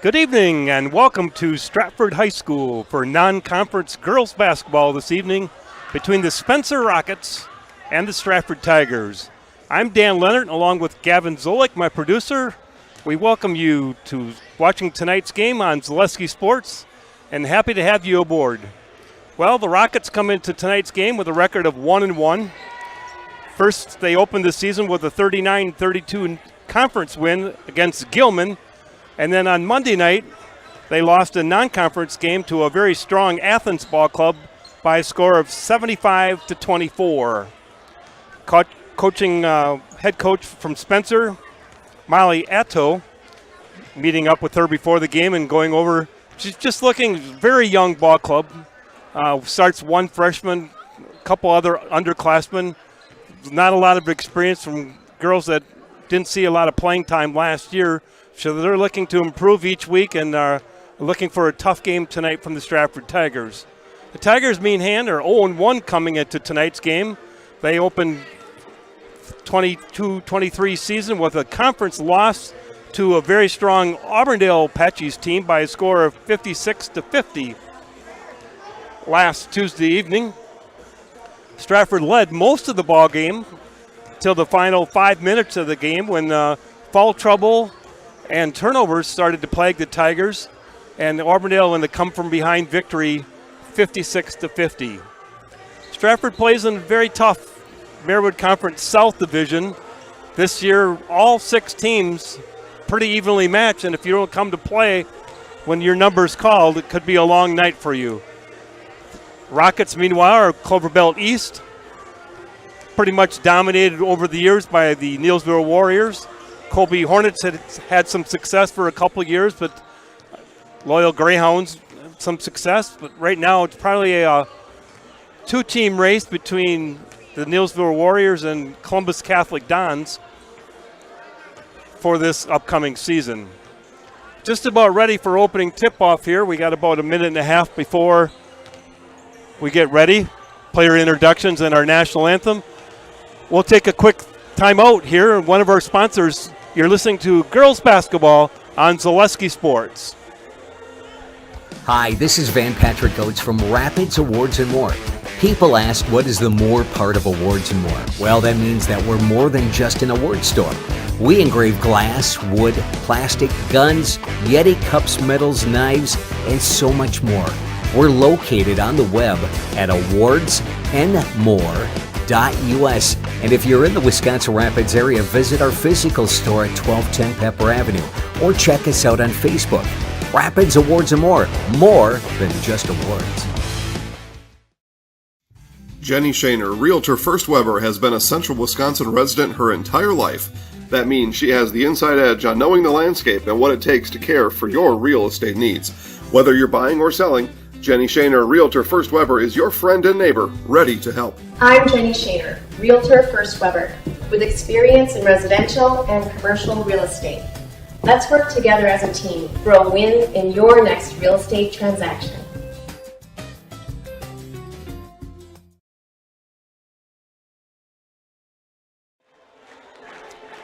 Good evening and welcome to Stratford High School for non-conference girls basketball this evening between the Spencer Rockets and the Stratford Tigers. I'm Dan Leonard along with Gavin Zolik, my producer. We welcome you to watching tonight's game on Zaleski Sports and happy to have you aboard. Well, the Rockets come into tonight's game with a record of 1-1. First, they opened the season with a 39-32 conference win against Gilman. And then on Monday night, they lost a non-conference game to a very strong Athens ball club by a score of 75-24. Coaching head coach from Spencer, Molly Atto, meeting up with her before the game and going over. She's just looking very young ball club. Starts one freshman, a couple other underclassmen. Not a lot of experience from girls that didn't see a lot of playing time last year. So they're looking to improve each week and are looking for a tough game tonight from the Stratford Tigers. The Tigers, meantime, are 0-1 coming into tonight's game. They opened 22-23 season with a conference loss to a very strong Auburndale Apaches team by a score of 56-50 last Tuesday evening. Stratford led most of the ball game till the final 5 minutes of the game when foul trouble and turnovers started to plague the Tigers, and Auburndale in the come-from-behind victory, 56-50. Stratford plays in a very tough Marywood Conference South Division. This year, all 6 teams pretty evenly matched, and if you don't come to play when your number's called, it could be a long night for you. Rockets, meanwhile, are Clover Belt East, pretty much dominated over the years by the Neillsville Warriors. Colby Hornets had some success for a couple of years, but Loyal Greyhounds some success. But right now it's probably a two-team race between the Neillsville Warriors and Columbus Catholic Dons for this upcoming season. Just about ready for opening tip-off here. We got about a minute and a half before we get ready. Player introductions and our national anthem. We'll take a quick timeout here. One of our sponsors. You're listening to girls basketball on Zaleski Sports. Hi, this is Van Patrick Oates from Rapids Awards and More. People ask, what is the more part of Awards and More? Well, that means that we're more than just an award store. We engrave glass, wood, plastic, guns, Yeti cups, medals, knives, and so much more. We're located on the web at awardsandmore.us. And if you're in the Wisconsin Rapids area, visit our physical store at 1210 Pepper Avenue or check us out on Facebook. Rapids Awards and More than just awards. Jenny Shaner, Realtor First Weber, has been a Central Wisconsin resident her entire life. That means she has the inside edge on knowing the landscape and what it takes to care for your real estate needs. Whether you're buying or selling, Jenny Shaner, Realtor First Weber, is your friend and neighbor, ready to help. I'm Jenny Shaner, Realtor First Weber, with experience in residential and commercial real estate. Let's work together as a team for a win in your next real estate transaction.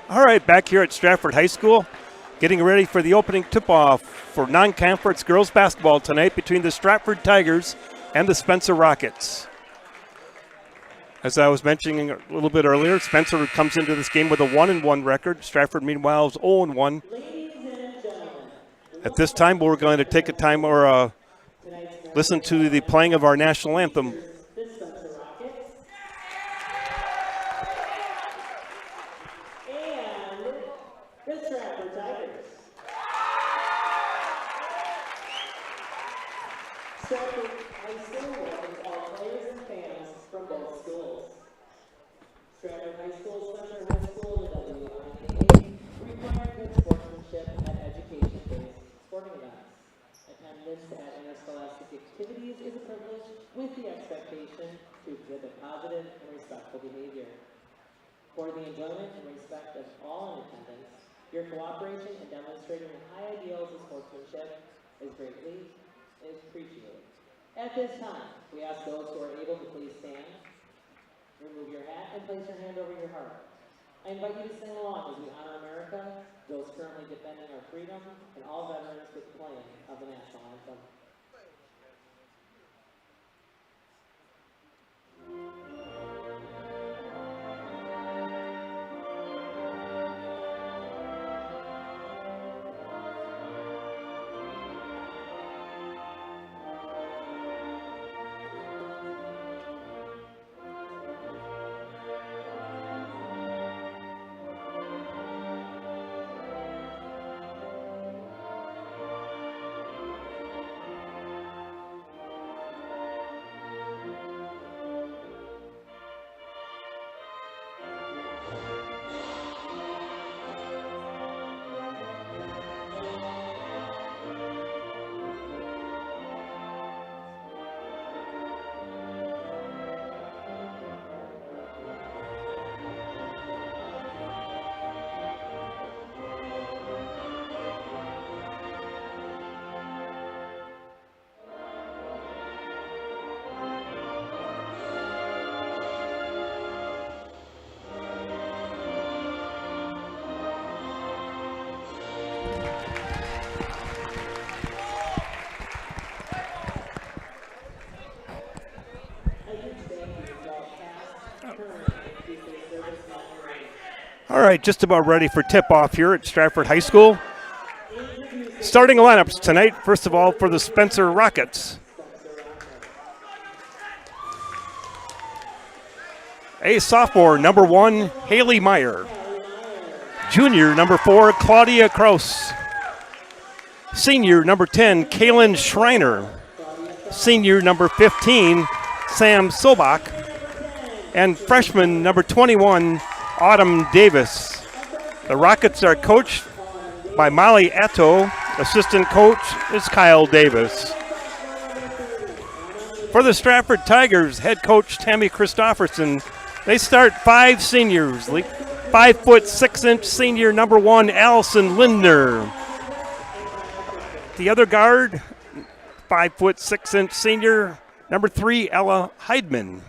All right, back here at Stratford High School, getting ready for the opening tip-off for non-conference girls basketball tonight between the Stratford Tigers and the Spencer Rockets. As I was mentioning a little bit earlier, Spencer comes into this game with a 1-1 record. Stratford, meanwhile, is 0-1. At this time, we're going to take a time or listen to the playing of our national anthem. Stratford High School welcomes all players and fans from both schools. Stratford High School, Spencer High School, and the WIAA require good sportsmanship at education-based sporting events. Attendance at interscholastic activities is a privilege with the expectation to exhibit positive and respectful behavior. For the enjoyment and respect of all in attendance, your cooperation in demonstrating the high ideals of sportsmanship is greatly appreciated. At this time, we ask those who are able to please stand, remove your hat, and place your hand over your heart. I invite you to sing along as we honor America, those currently defending our freedom, and all veterans with the playing of the national anthem. All right, just about ready for tip-off here at Stratford High School. Starting lineups tonight, first of all, for the Spencer Rockets. A sophomore, number 1, Haley Meyer. Junior, number 4, Claudia Kraus. Senior, number 10, Kaylin Schreiner. Senior, number 15, Sam Sobach. And freshman, number 21, Autumn Davis. The Rockets are coached by Molly Atto. Assistant coach is Kyle Davis. For the Stratford Tigers, head coach Tammy Christofferson. They start 5 seniors. 5'6" senior number 1, Allison Lindner. The other guard, 5'6" senior number 3, Ella Heidman.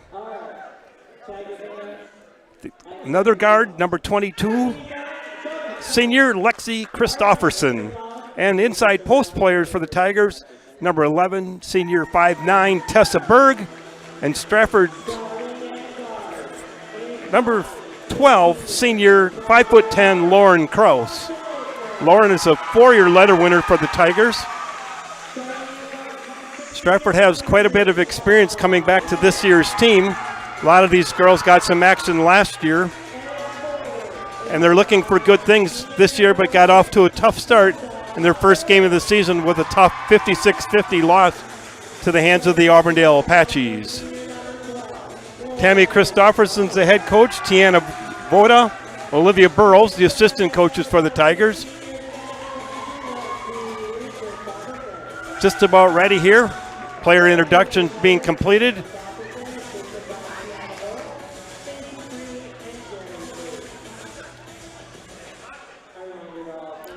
Another guard, number 22, senior Lexi Christofferson. And inside post players for the Tigers, number 11, senior 5'9", Tessa Berg. And Stratford, number 12, senior 5'10", Lauren Kraus. Lauren is a 4-year letter winner for the Tigers. Stratford has quite a bit of experience coming back to this year's team. A lot of these girls got some action last year, and they're looking for good things this year, but got off to a tough start in their first game of the season with a tough 56-50 loss to the hands of the Auburndale Apaches. Tammy Christofferson's the head coach, Tiana Voda, Olivia Burrows, the assistant coaches for the Tigers. Just about ready here. Player introduction being completed.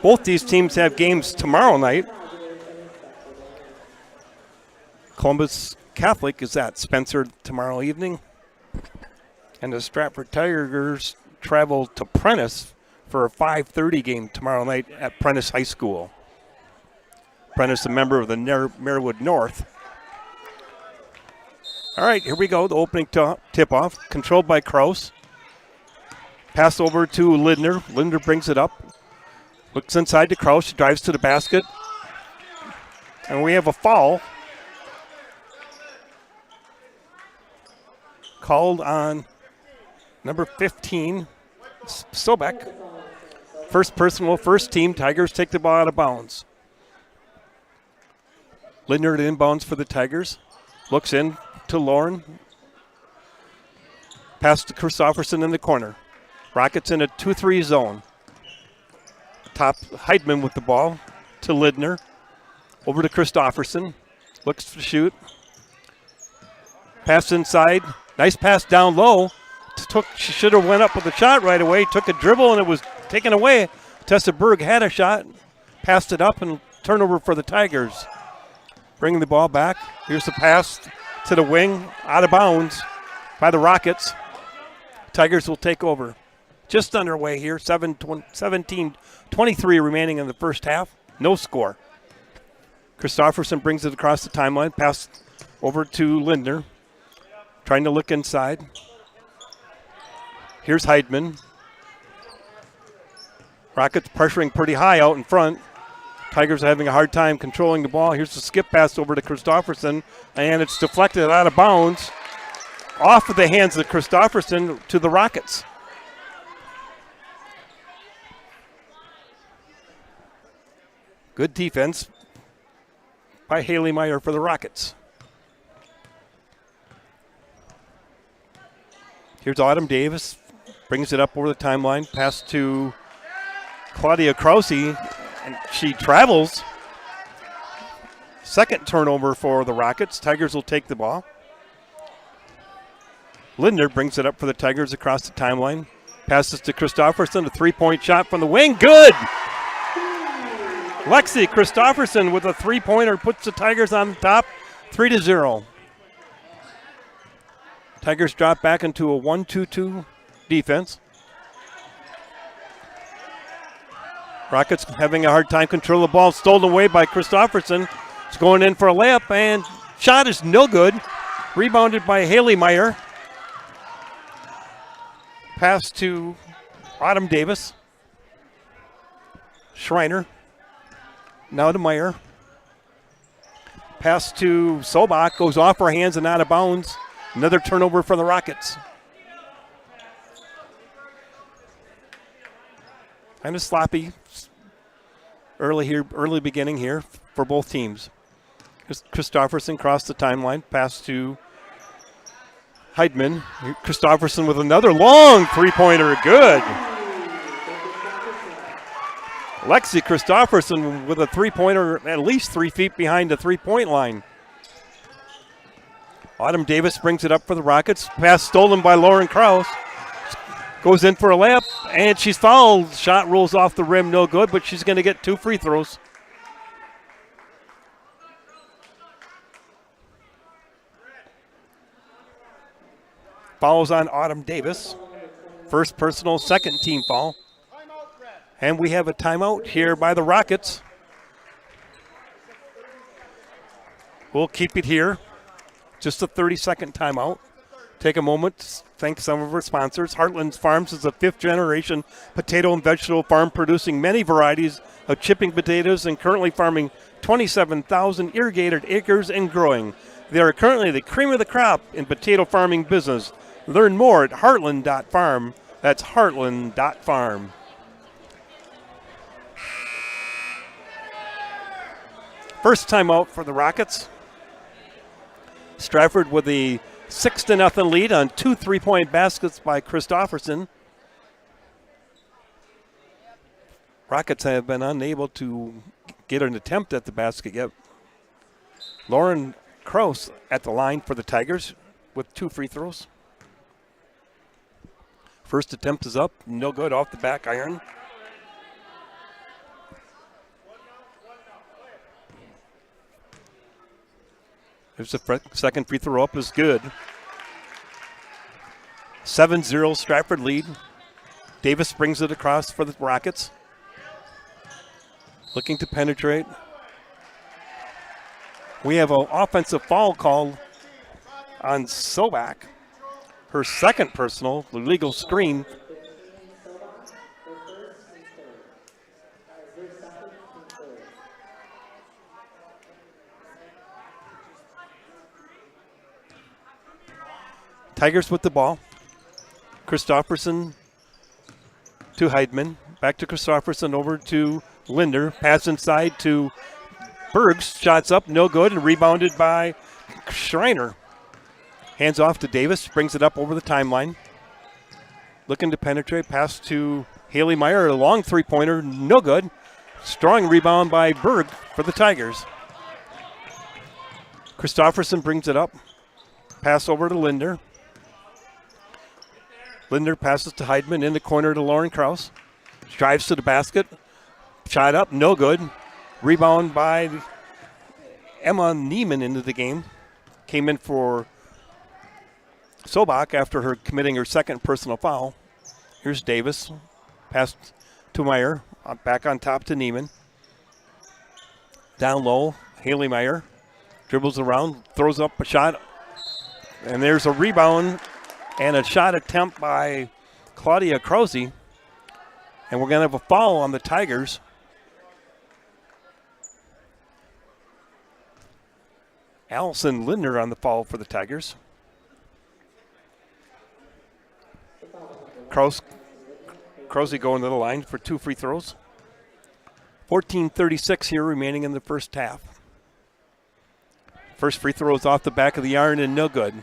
Both these teams have games tomorrow night. Columbus Catholic is at Spencer tomorrow evening. And the Stratford Tigers travel to Prentice for a 5:30 game tomorrow night at Prentice High School. Prentice, a member of the Marywood North. All right, here we go, the opening tip-off, controlled by Kraus. Pass over to Lindner. Lindner brings it up. Looks inside to Kraus. She drives to the basket. And we have a foul called on number 15, Sobek. First personal, first team. Tigers take the ball out of bounds. Lindner at inbounds for the Tigers. Looks in to Lauren. Pass to Christofferson in the corner. Rockets in a 2-3 zone. Top Heidman with the ball to Lindner. Over to Christofferson. Looks to shoot. Pass inside. Nice pass down low. She should have went up with a shot right away. Took a dribble and it was taken away. Tessa Berg had a shot. Passed it up and turnover for the Tigers. Bringing the ball back. Here's the pass to the wing. Out of bounds by the Rockets. Tigers will take over. just underway here. 17:23 remaining in the first half. No score. Christofferson brings it across the timeline. Pass over to Lindner. Trying to look inside. Here's Heidman. Rockets pressuring pretty high out in front. Tigers are having a hard time controlling the ball. Here's the skip pass over to Christofferson, and it's deflected out of bounds off of the hands of Christofferson to the Rockets. Good defense by Haley Meyer for the Rockets. Here's Autumn Davis. Brings it up over the timeline. Pass to Claudia Krause, and she travels. Second turnover for the Rockets. Tigers will take the ball. Lindner brings it up for the Tigers across the timeline. Passes to Christofferson, a three-point shot from the wing. Good! Lexi Christofferson with a three-pointer puts the Tigers on top, 3-0. Tigers drop back into a 1-2-2 defense. Rockets having a hard time controlling the ball. Stolen away by Christofferson. It's going in for a layup, and shot is no good. Rebounded by Haley Meyer. Pass to Autumn Davis. Schreiner. Now to Meyer. Pass to Sobach. Goes off her hands and out of bounds. Another turnover for the Rockets. Kind of sloppy early beginning here for both teams. Christofferson crossed the timeline. Pass to Heidman. Christofferson with another long three-pointer. Good. Lexi Christofferson with a three-pointer at least 3 feet behind the three-point line. Autumn Davis brings it up for the Rockets. Pass stolen by Lauren Krause. Goes in for a layup, and she's fouled. Shot rolls off the rim, no good, but she's going to get 2 free throws. Fouls on Autumn Davis. First personal, second team foul. And we have a timeout here by the Rockets. We'll keep it here. Just a 30-second timeout. Take a moment to thank some of our sponsors. Heartland Farms is a 5th-generation potato and vegetable farm producing many varieties of chipping potatoes and currently farming 27,000 irrigated acres and growing. They are currently the cream of the crop in potato farming business. Learn more at heartland.farm. That's heartland.farm. First timeout for the Rockets. Stratford with a 6-0 lead on 2 3-point baskets by Christofferson. Rockets have been unable to get an attempt at the basket yet. Lauren Krause at the line for the Tigers with 2 free throws. First attempt is up, no good, off the back iron. There's the second free throw up is good. 7-0 Stratford lead. Davis brings it across for the Rockets. Looking to penetrate. We have an offensive foul called on Sobach. Her second personal, the legal screen. Tigers with the ball. Christofferson to Heidman. Back to Christofferson, over to Linder. Pass inside to Bergs. Shots up, no good, and rebounded by Schreiner. Hands off to Davis. Brings it up over the timeline. Looking to penetrate. Pass to Haley Meyer. A long three-pointer, no good. Strong rebound by Berg for the Tigers. Christofferson brings it up. Pass over to Linder. Linder passes to Heidman in the corner to Lauren Krause. Drives to the basket. Shot up, no good. Rebound by Emma Neiman into the game. Came in for Sobach after her committing her second personal foul. Here's Davis. Pass to Meyer. Back on top to Neiman. Down low, Haley Meyer. Dribbles around, throws up a shot. And there's a rebound and a shot attempt by Claudia Krause. And we're going to have a foul on the Tigers. Allison Lindner on the foul for the Tigers. Krause going to the line for 2 free throws. 14:36 here remaining in the first half. First free throw is off the back of the iron and no good.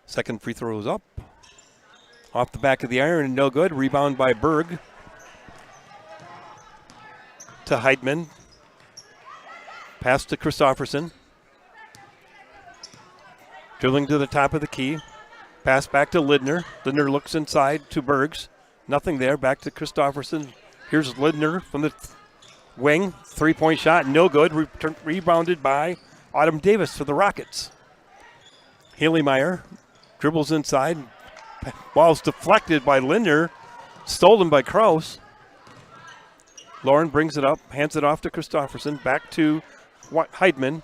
Second free throw is up. Off the back of the iron and no good. Rebound by Berg. To Heidman. Pass to Christofferson. Dribbling to the top of the key. Pass back to Lindner. Lindner looks inside to Bergs. Nothing there. Back to Christofferson. Here's Lindner from the wing. 3-point shot. No good. Rebounded by Autumn Davis for the Rockets. Haley Meyer dribbles inside. Ball's deflected by Lindner. Stolen by Krause. Lauren brings it up. Hands it off to Christofferson. Back to Heidman.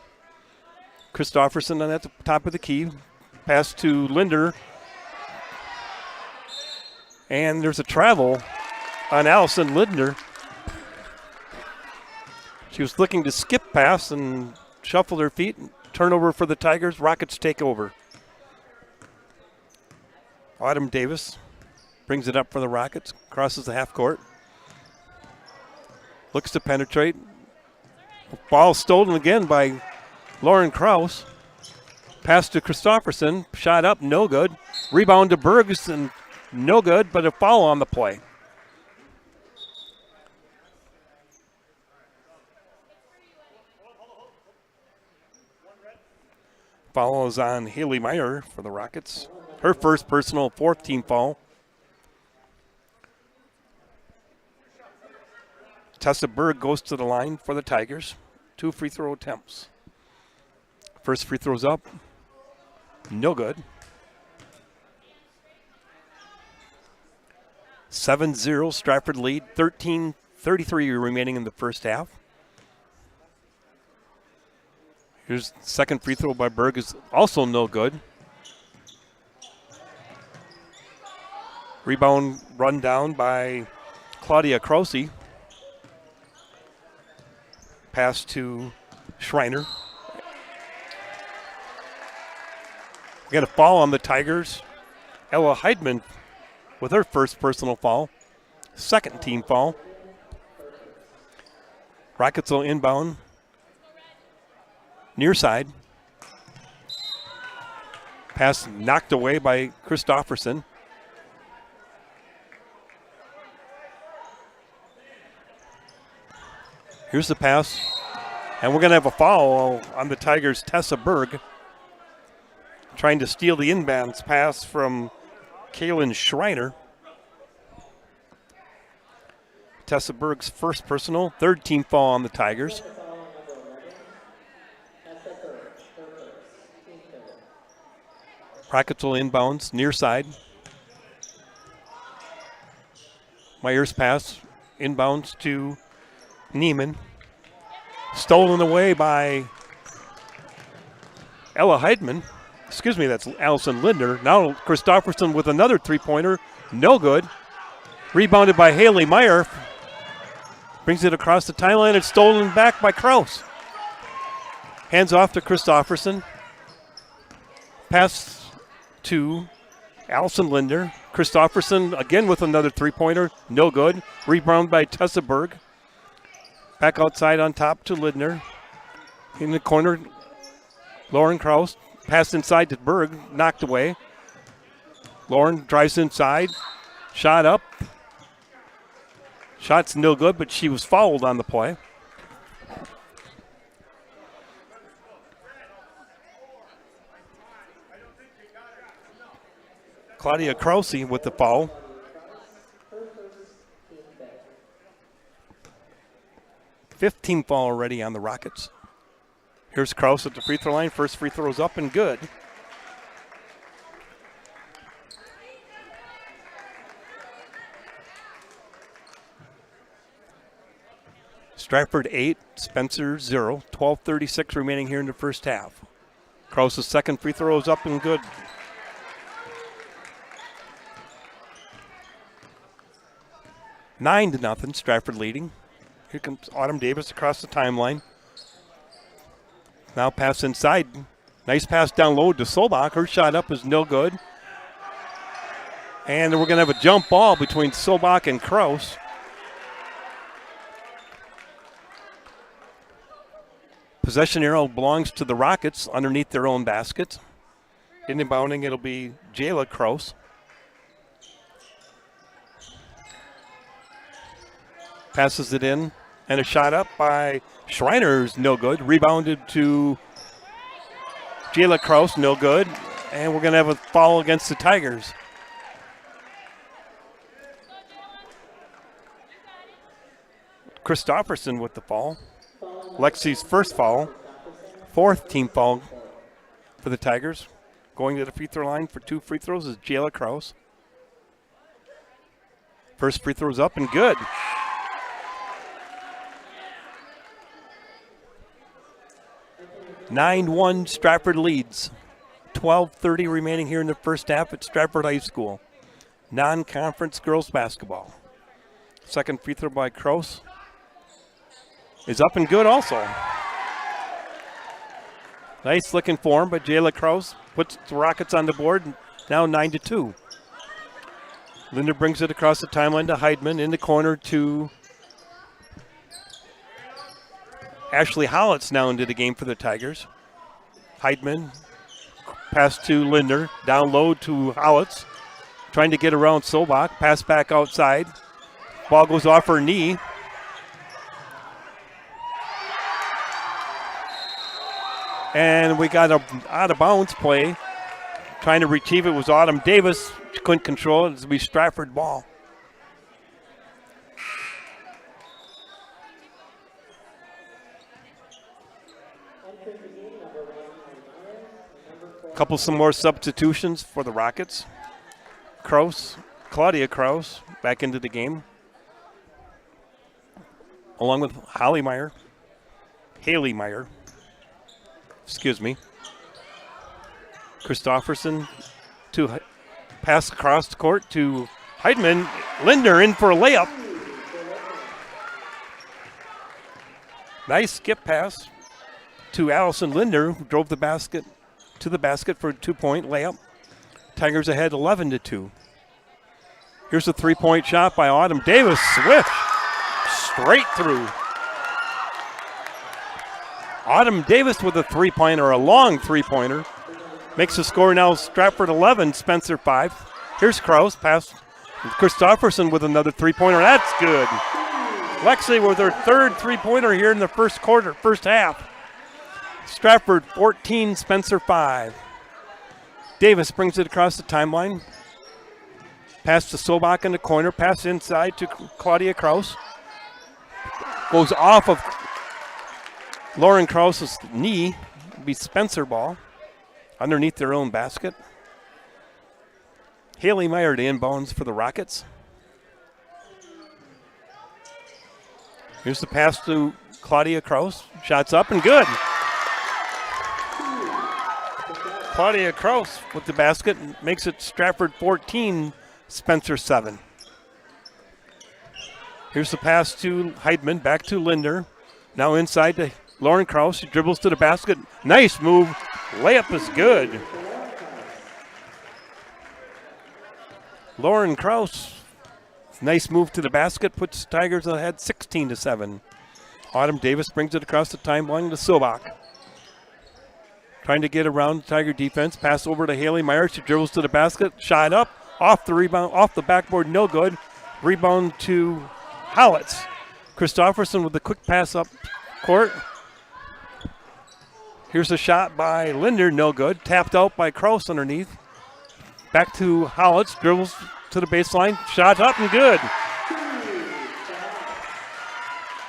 Christofferson at the top of the key. Pass to Lindner. And there's a travel on Allison Lindner. She was looking to skip pass and shuffled her feet. Turnover for the Tigers. Rockets take over. Autumn Davis brings it up for the Rockets. Crosses the half court. Looks to penetrate. Ball stolen again by Lauren Krause. Pass to Christofferson. Shot up, no good. Rebound to Bergs, and no good, but a foul on the play. Foul is on Haley Meyer for the Rockets. Her first personal 4th-team foul. Tessa Berg goes to the line for the Tigers. 2 free throw attempts. First free throw's up. No good. 7-0 Stratford lead. 13:33 remaining in the first half. Here's the second free throw by Berg is also no good. Rebound run down by Claudia Krause. Pass to Schreiner. We got a foul on the Tigers. Ella Heidman with her first personal foul. 2nd team foul. Rockets will inbound. Near side. Pass knocked away by Christofferson. Here's the pass. And we're going to have a foul on the Tigers' Tessa Berg. Trying to steal the inbounds pass from Kaylin Schreiner. Tessa Berg's first personal, 3rd team foul on the Tigers. Rockets will inbounds, near side. Meyer's pass, inbounds to Neiman. Stolen away by Ella Heidman. Excuse me, that's Allison Lindner. Now Christofferson with another 3-pointer. No good. Rebounded by Haley Meyer. Brings it across the timeline. It's stolen back by Krause. Hands off to Christofferson. Pass to Allison Lindner. Christofferson again with another 3-pointer. No good. Rebound by Tessa Berg. Back outside on top to Lindner. In the corner, Lauren Krause. Pass inside to Berg. Knocked away. Lauren drives inside. Shot up. Shot's no good, but she was fouled on the play. Claudia Krause with the foul. 5th team foul already on the Rockets. Here's Kraus at the free throw line. First free throw's up and good. Stratford 8, Spencer 0. 12:36 remaining here in the first half. Kraus' second free throw is up and good. Nine to nothing, Stratford leading. Here comes Autumn Davis across the timeline. Now pass inside. Nice pass down low to Solbach. Her shot up is no good. And we're going to have a jump ball between Solbach and Kraus. Possession arrow belongs to the Rockets underneath their own basket. Inbounding, it'll be Jayla Kraus. Passes it in, and a shot up by Schreiner's no good. Rebounded to Jayla Kraus, no good. And we're going to have a foul against the Tigers. Christopherson with the foul. Lexi's first foul. 4th team foul for the Tigers. Going to the free throw line for 2 free throws is Jayla Kraus. First free throw's up and good. (9-1) Stratford leads. 12:30 remaining here in the first half at Stratford High School. Non-conference girls basketball. Second free throw by Kraus is up and good also. Nice looking form, but Jayla Kraus puts the Rockets on the board, now 9-2. Linder brings it across the timeline to Heidman, in the corner to Ashley Hollitz now into the game for the Tigers. Heidman, pass to Linder, down low to Hollitz, trying to get around Solbach, pass back outside. Ball goes off her knee. And we got a out-of-bounds play. Trying to retrieve it was Autumn Davis. She couldn't control it. It'll be Stratford ball. Some more substitutions for the Rockets. Claudia Kraus back into the game, along with Haley Meyer. Christopherson to pass across the court to Heidman. Linder in for a layup. Nice skip pass to Allison Linder, who drove the basket to the basket for a 2-point layup. Tigers ahead 11-2. Here's a 3-point shot by Autumn Davis. Swift, straight through. Autumn Davis with a 3-pointer, a long 3-pointer. Makes the score now Stratford 11, Spencer 5. Here's Kraus, pass Christopherson with another 3-pointer. That's good. Lexi with her third 3-pointer here in the first half. Stratford 14, Spencer 5. Davis brings it across the timeline. Pass to Solbach in the corner. Pass inside to Claudia Kraus. Goes off of Lauren Kraus's knee. It'll be Spencer ball underneath their own basket. Haley Meyer to inbounds for the Rockets. Here's the pass to Claudia Kraus. Shots up and good. Claudia Kraus with the basket makes it Stratford 14, Spencer 7. Here's the pass to Heidman, back to Linder. Now inside to Lauren Kraus. She dribbles to the basket. Nice move. Layup is good. Lauren Kraus. Nice move to the basket. Puts Tigers ahead 16-7. Autumn Davis brings it across the timeline to Solbach. Trying to get around the Tiger defense. Pass over to Haley Meyer. She dribbles to the basket. Shot up. Off the rebound. Off the backboard. No good. Rebound to Hollitz. Christopherson with the quick pass up court. Here's a shot by Linder. No good. Tapped out by Kraus underneath. Back to Hollitz. Dribbles to the baseline. Shot up and good.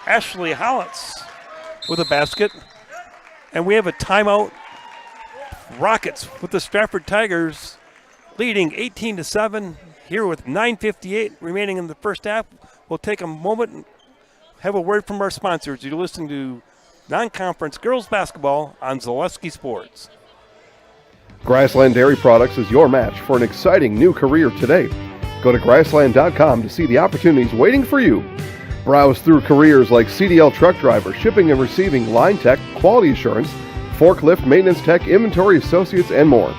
Ashley Hollitz with a basket. And we have a timeout. Rockets with the Stratford Tigers leading 18-7 here with 9:58 remaining in the first half. We'll take a moment and have a word from our sponsors. You're listening to non-conference girls basketball on Zaleski Sports. Grassland Dairy Products is your match for an exciting new career today. Go to grassland.com to see the opportunities waiting for you. Browse through careers like CDL truck driver, shipping and receiving, line tech, quality assurance, forklift, maintenance tech, inventory associates, and more.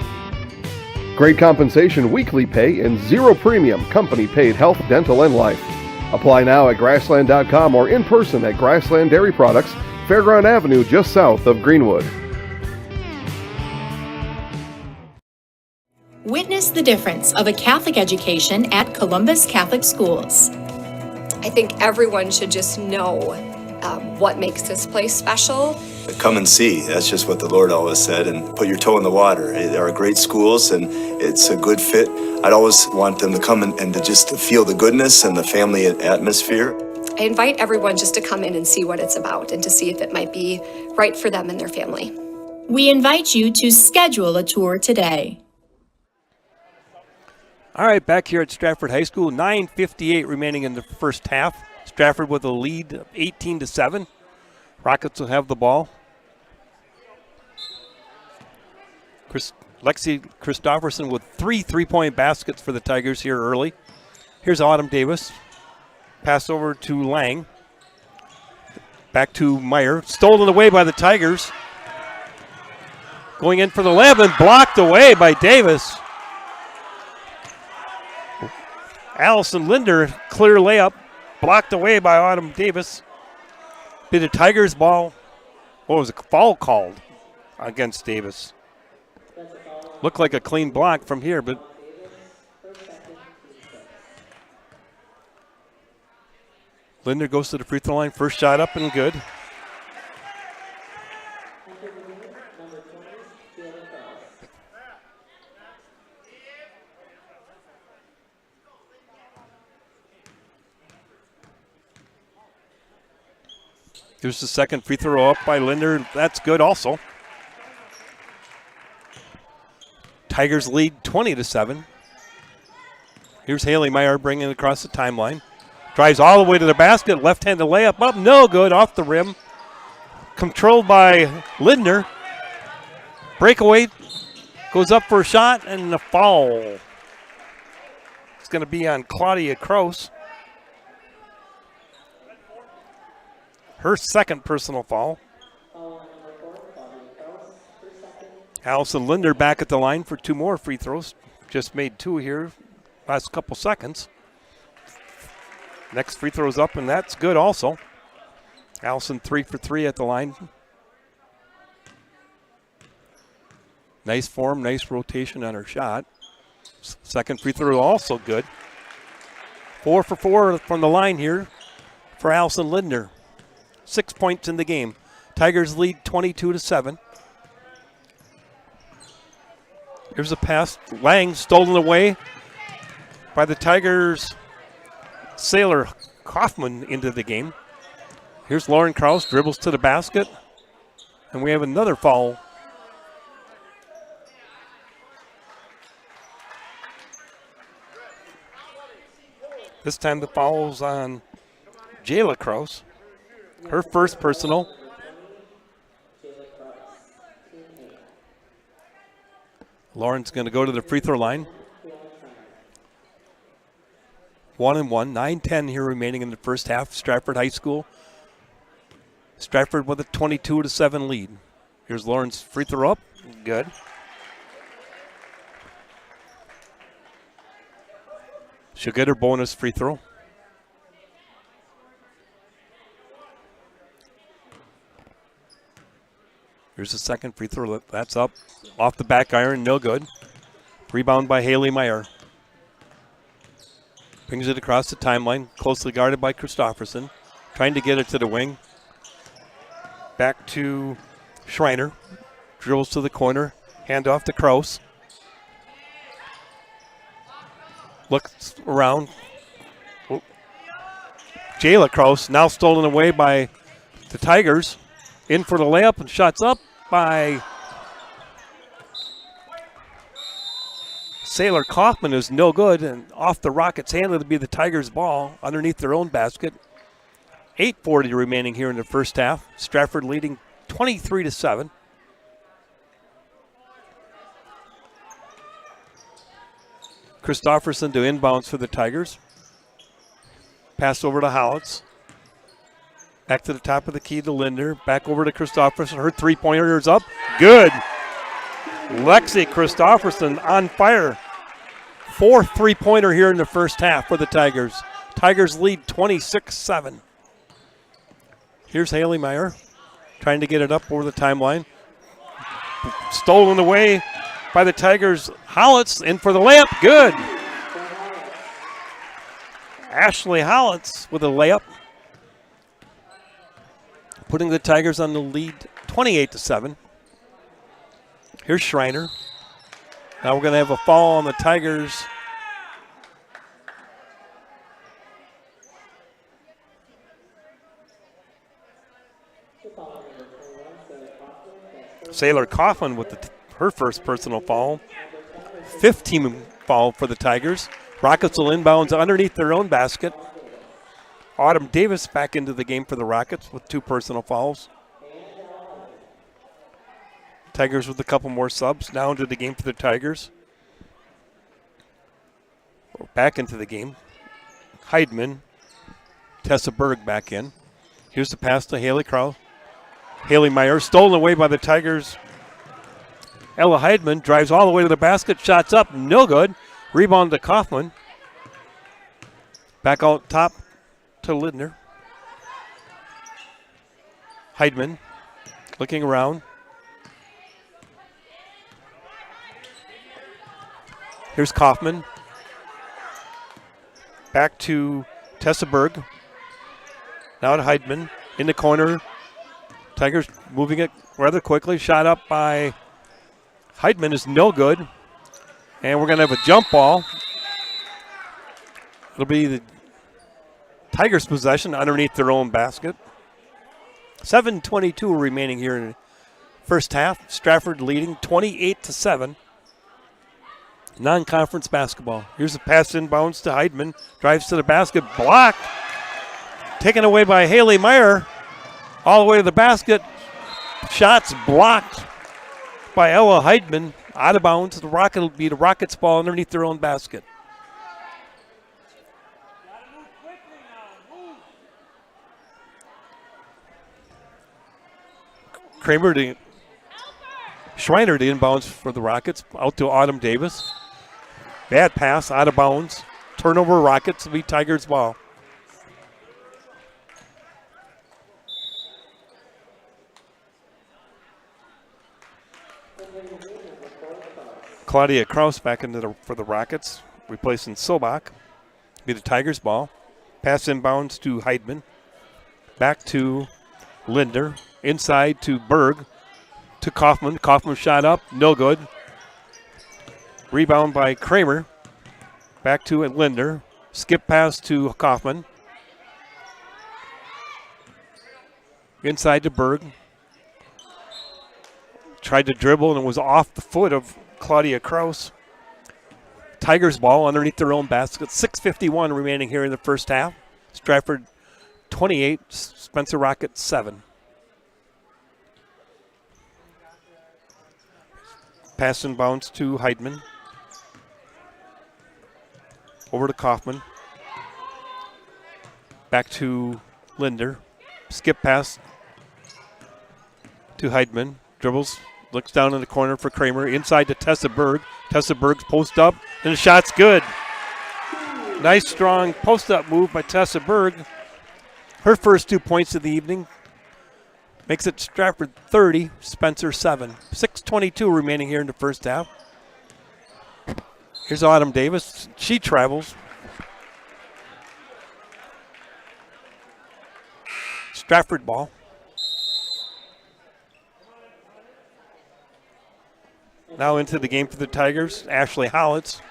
Great compensation, weekly pay, and zero premium, company paid health, dental, and life. Apply now at grassland.com or in person at Grassland Dairy Products, Fairground Avenue, just south of Greenwood. Witness the difference of a Catholic education at Columbus Catholic Schools. I think everyone should just know what makes this place special. Come and see. That's just what the Lord always said, and put your toe in the water. There are great schools, and it's a good fit. I'd always want them to come and to just to feel the goodness and the family atmosphere. I invite everyone just to come in and see what it's about and to see if it might be right for them and their family. We invite you to schedule a tour today. All right, back here at Stratford High School, 9:58 remaining in the first half. Stratford with a lead of 18-7. Rockets will have the ball. Lexi Christofferson with 3 3-point baskets for the Tigers here early. Here's Autumn Davis. Pass over to Lang. Back to Meyer. Stolen away by the Tigers. Going in for the layup and blocked away by Davis. Allison Linder, clear layup, blocked away by Autumn Davis. Be the Tigers ball. What was a foul called against Davis? Looked like a clean block from here, but Linder goes to the free throw line. First shot up and good. Here's the second free throw up by Linder. That's good also. Tigers lead 20-7. Here's Haley Meyer bringing it across the timeline. Drives all the way to the basket. Left-handed layup up. No good. Off the rim. Controlled by Linder. Breakaway. Goes up for a shot and a foul. It's going to be on Claudia Kraus. Her second personal foul. Allison Linder back at the line for 2 more free throws. Just made 2 here last couple seconds. Next free throw's up, and that's good also. Allison 3 for 3 at the line. Nice form, nice rotation on her shot. Second free throw also good. 4 for 4 from the line here for Allison Linder. 6 points in the game. Tigers lead 22-7. Here's a pass. Lang stolen away by the Tigers. Sailor Kaufman into the game. Here's Lauren Kraus, dribbles to the basket. And we have another foul. This time the foul's on Jayla Kraus. Her first personal. Lauren's going to go to the free throw line. 1-1, 9-10 here remaining in the first half. Stratford High School. Stratford with a 22-7 lead. Here's Lauren's free throw up. Good. She'll get her bonus free throw. Here's the second free throw. That's up. Off the back iron, no good. Rebound by Haley Meyer. Brings it across the timeline, closely guarded by Christofferson. Trying to get it to the wing. Back to Schreiner. Drills to the corner. Hand off to Kraus. Looks around. Jayla Kraus, now stolen away by the Tigers. In for the layup and shots up by Sailor Kaufman is no good, and off the Rockets' hand it'll be the Tigers' ball underneath their own basket. 8:40 remaining here in the first half. Stratford leading 23-7. Christofferson to inbounds for the Tigers. Pass over to Howitz. Back to the top of the key to Linder. Back over to Christofferson. Her three-pointer is up. Good. Lexi Christofferson on fire. 4th three-pointer here in the first half for the Tigers. Tigers lead 26-7. Here's Haley Meyer trying to get it up over the timeline. Stolen away by the Tigers. Hollitz in for the layup. Good. Ashley Hollitz with a layup, putting the Tigers on the lead 28-7. Here's Schreiner. Now we're going to have a foul on the Tigers. Sailor Kaufman with her first personal foul. 5th team foul for the Tigers. Rockets will inbounds underneath their own basket. Autumn Davis back into the game for the Rockets with 2 personal fouls. Tigers with a couple more subs. Now into the game for the Tigers. Back into the game. Heidman. Tessa Berg back in. Here's the pass to Haley Crow. Haley Meyer stolen away by the Tigers. Ella Heidman drives all the way to the basket. Shots up. No good. Rebound to Kaufman. Back out top to Lindner. Heidman looking around. Here's Kaufman. Back to Tessa Berg. Now to Heidman. In the corner. Tigers moving it rather quickly. Shot up by Heidman is no good. And we're going to have a jump ball. It'll be the Tigers' possession underneath their own basket. 7:22 remaining here in the first half. Stratford leading 28-7. Non-conference basketball. Here's a pass inbounds to Heidman. Drives to the basket. Block. Taken away by Haley Meyer. All the way to the basket. Shots blocked by Ella Heidman. Out of bounds. The Rocket will be the Rockets' ball underneath their own basket. Schreiner to inbounds for the Rockets. Out to Autumn Davis. Bad pass, out of bounds. Turnover, Rockets will be Tigers' ball. Claudia Kraus back for the Rockets, replacing Sobach. Be the Tigers' ball. Pass inbounds to Heidman. Back to Linder. Inside to Berg. To Kaufman. Kaufman shot up. No good. Rebound by Kramer. Back to Linder. Skip pass to Kaufman. Inside to Berg. Tried to dribble and it was off the foot of Claudia Kraus. Tigers ball underneath their own basket. 6:51 remaining here in the first half. Stratford 28, Spencer Rocket 7. Pass and bounce to Heidman. Over to Kaufman. Back to Linder. Skip pass to Heidman. Dribbles. Looks down in the corner for Kramer. Inside to Tessa Berg. Tessa Berg's post up. And the shot's good. Nice, strong post up move by Tessa Berg. Her first 2 points of the evening. Makes it Stratford 30, Spencer 7. 6:22 remaining here in the first half. Here's Autumn Davis. She travels. Stratford ball. Now into the game for the Tigers. Ashley Hollitz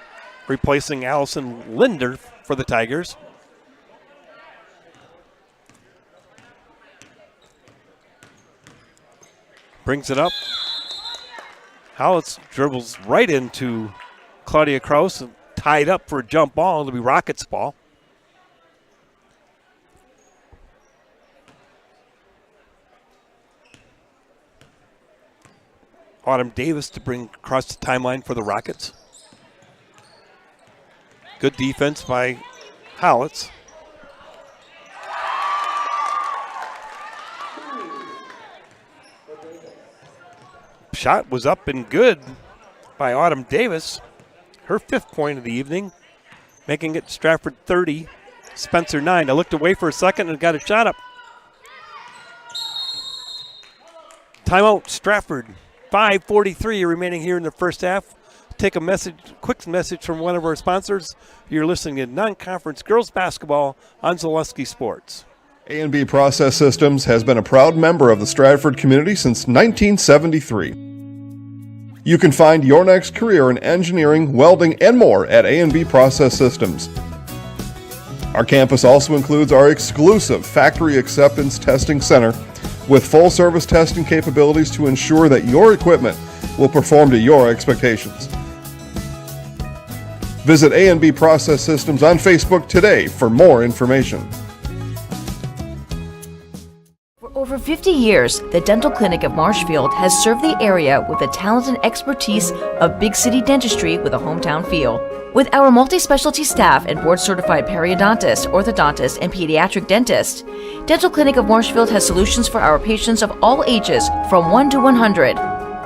replacing Allison Linder for the Tigers. Brings it up. Howitz dribbles right into Claudia Kraus, tied up for a jump ball. It'll be Rockets' ball. Autumn Davis to bring across the timeline for the Rockets. Good defense by Howitz. Shot was up and good by Autumn Davis. Her 5th point of the evening, making it Stratford 30, Spencer 9. I looked away for a second and got a shot up. Timeout, Stratford. 5:43 remaining here in the first half. Take a quick message from one of our sponsors. You're listening to non-conference girls basketball on Zaleski Sports. A&B Process Systems has been a proud member of the Stratford community since 1973. You can find your next career in engineering, welding, and more at A&B Process Systems. Our campus also includes our exclusive Factory Acceptance Testing Center with full-service testing capabilities to ensure that your equipment will perform to your expectations. Visit A&B Process Systems on Facebook today for more information. For over 50 years, the Dental Clinic of Marshfield has served the area with the talent and expertise of big city dentistry with a hometown feel. With our multi-specialty staff and board-certified periodontist, orthodontist, and pediatric dentist, Dental Clinic of Marshfield has solutions for our patients of all ages from 1 to 100.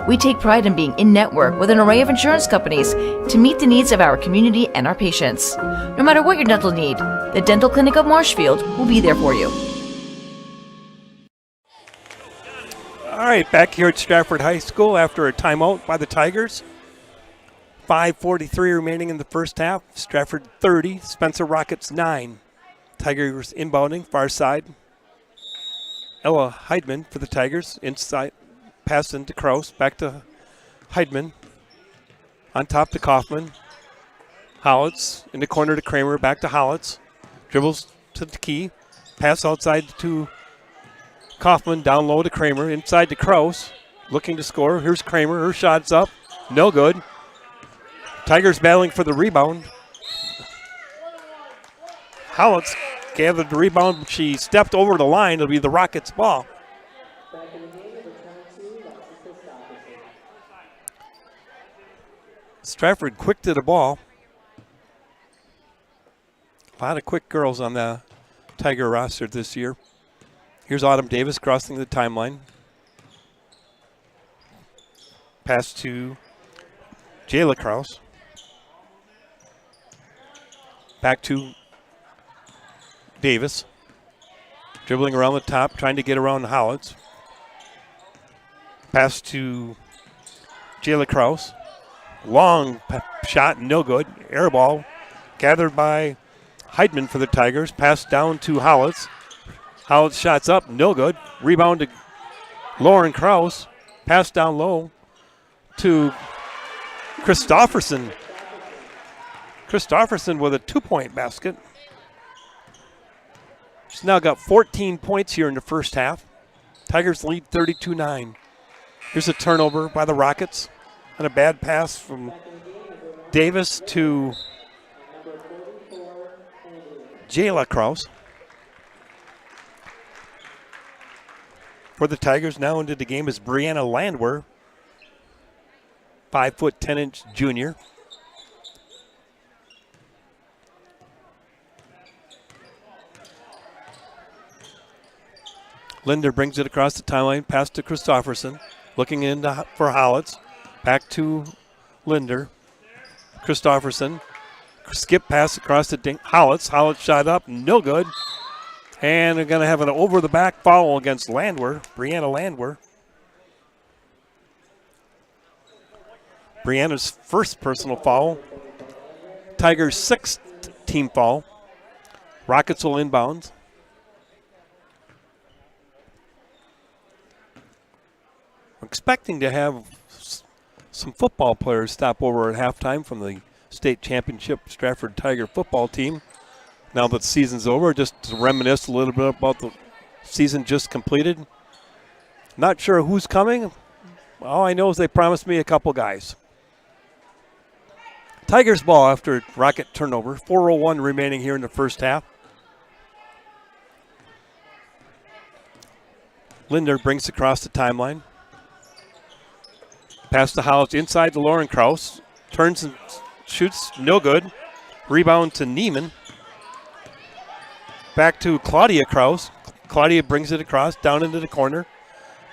We take pride in being in-network with an array of insurance companies to meet the needs of our community and our patients. No matter what your dental need, the Dental Clinic of Marshfield will be there for you. All right, back here at Stratford High School after a timeout by the Tigers. 5:43 remaining in the first half. Stratford 30, Spencer Rockets 9. Tigers inbounding, far side. Ella Heidman for the Tigers. Inside, pass into Kraus, back to Heidman. On top to Kaufman. Howitz in the corner to Kramer, back to Howitz. Dribbles to the key. Pass outside to Kaufman, down low to Kramer. Inside to Kraus, looking to score. Here's Kramer, her shot's up. No good. Tigers battling for the rebound. Howitz gathered the rebound. She stepped over the line. It'll be the Rockets' ball. Stratford quick to the ball. A lot of quick girls on the Tiger roster this year. Here's Autumn Davis crossing the timeline. Pass to Jayla Kraus. Back to Davis. Dribbling around the top, trying to get around Howitz. Pass to Jayla Kraus. Long shot, no good. Air ball gathered by Heidman for the Tigers. Pass down to Howitz. Howitz shots up, no good. Rebound to Lauren Kraus. Pass down low to Christofferson. Christofferson with a 2-point basket. She's now got 14 points here in the first half. Tigers lead 32-9. Here's a turnover by the Rockets and a bad pass from Davis to Jayla Kraus. For the Tigers now into the game is Brianna Landwehr, 5', 10" junior. Linder brings it across the timeline, pass to Christofferson, looking in for Howitz. Back to Linder. Christofferson, skip pass across to Howitz. Howitz shot up, no good. And they're going to have an over-the-back foul against Landwehr, Brianna Landwehr. Brianna's first personal foul. Tigers' 6th team foul. Rockets will inbound. We're expecting to have some football players stop over at halftime from the state championship Stratford Tiger football team. Now that the season's over, just to reminisce a little bit about the season just completed. Not sure who's coming. All I know is they promised me a couple guys. Tigers ball after Rocket turnover. 4:01 remaining here in the first half. Linder brings across the timeline. Pass to Hollis inside to Lauren Kraus. Turns and shoots, no good. Rebound to Neiman. Back to Claudia Kraus. Claudia brings it across, down into the corner.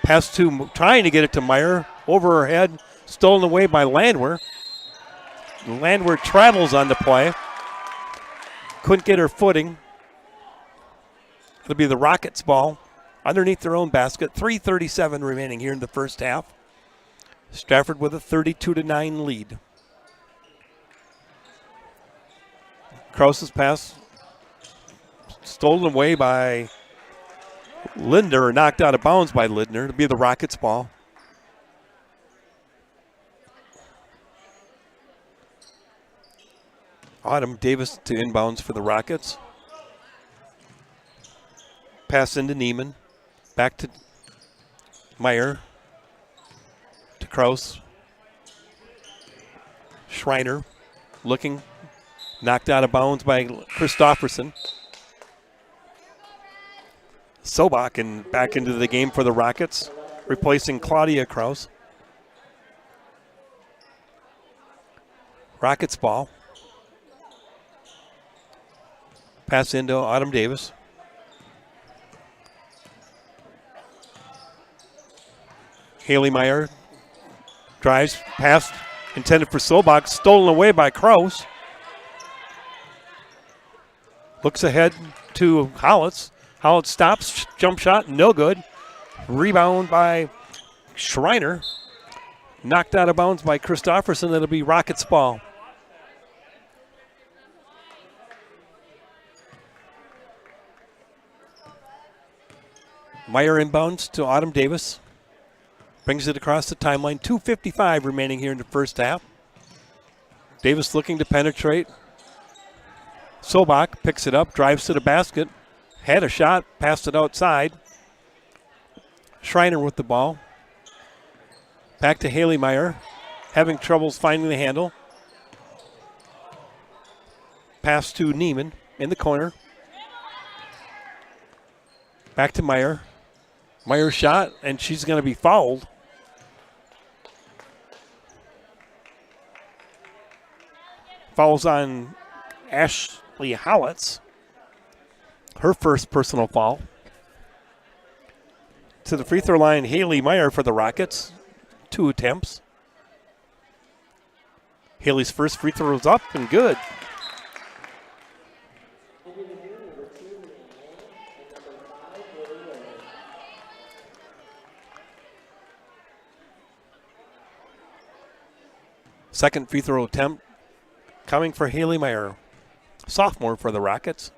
Pass to, trying to get it to Meyer. Over her head, stolen away by Landwehr. Landwehr travels on the play. Couldn't get her footing. It'll be the Rockets' ball underneath their own basket. 3:37 remaining here in the first half. Stratford with a 32-9 lead. Kraus's pass stolen away by Linder, or knocked out of bounds by Lindner. It'll be the Rockets' ball. Autumn Davis to inbounds for the Rockets. Pass into Neiman. Back to Meyer. To Kraus. Schreiner looking. Knocked out of bounds by Christofferson. Sobach and back into the game for the Rockets, replacing Claudia Kraus. Rockets ball. Pass into Autumn Davis. Haley Meyer drives, pass intended for Sobach, stolen away by Kraus. Looks ahead to Hollis. Hollis stops, jump shot, no good. Rebound by Schreiner. Knocked out of bounds by Christofferson. It'll be Rockets ball. Meyer inbounds to Autumn Davis. Brings it across the timeline. 2:55 remaining here in the first half. Davis looking to penetrate. Sobach picks it up, drives to the basket. Had a shot, passed it outside. Schreiner with the ball. Back to Haley Meyer. Having troubles finding the handle. Pass to Neiman in the corner. Back to Meyer. Meyer shot, and she's going to be fouled. Fouls on Ashley Hollitz. Her first personal foul. To the free throw line, Haley Meyer for the Rockets. 2 attempts. Haley's first free throw is up and good. Second free throw attempt coming for Haley Meyer, sophomore for the Rockets.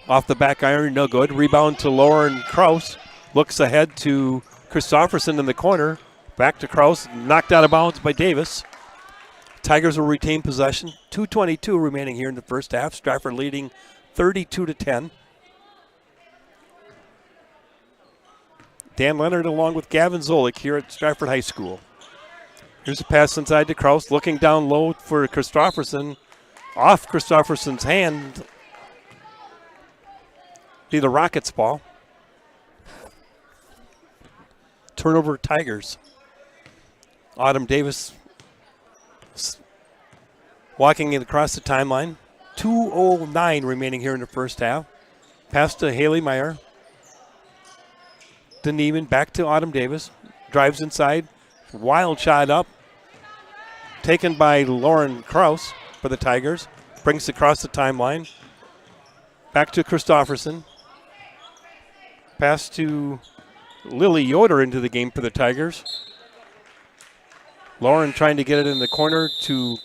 Off the back iron, no good. Rebound to Lauren Kraus. Looks ahead to Christofferson in the corner. Back to Kraus, knocked out of bounds by Davis. Tigers will retain possession. 2:22 remaining here in the first half. Stratford leading 32-10. Dan Leonard along with Gavin Zolik here at Stratford High School. Here's a pass inside to Kraus, looking down low for Christofferson. Off Christofferson's hand. Be the Rockets ball. Turnover Tigers. Autumn Davis walking in across the timeline. 2:09 remaining here in the first half. Pass to Haley Meyer. To Neiman, back to Autumn Davis. Drives inside. Wild shot up. Taken by Lauren Kraus for the Tigers. Brings it across the timeline. Back to Christofferson. Pass to Lily Yoder into the game for the Tigers. Lauren trying to get it in the corner to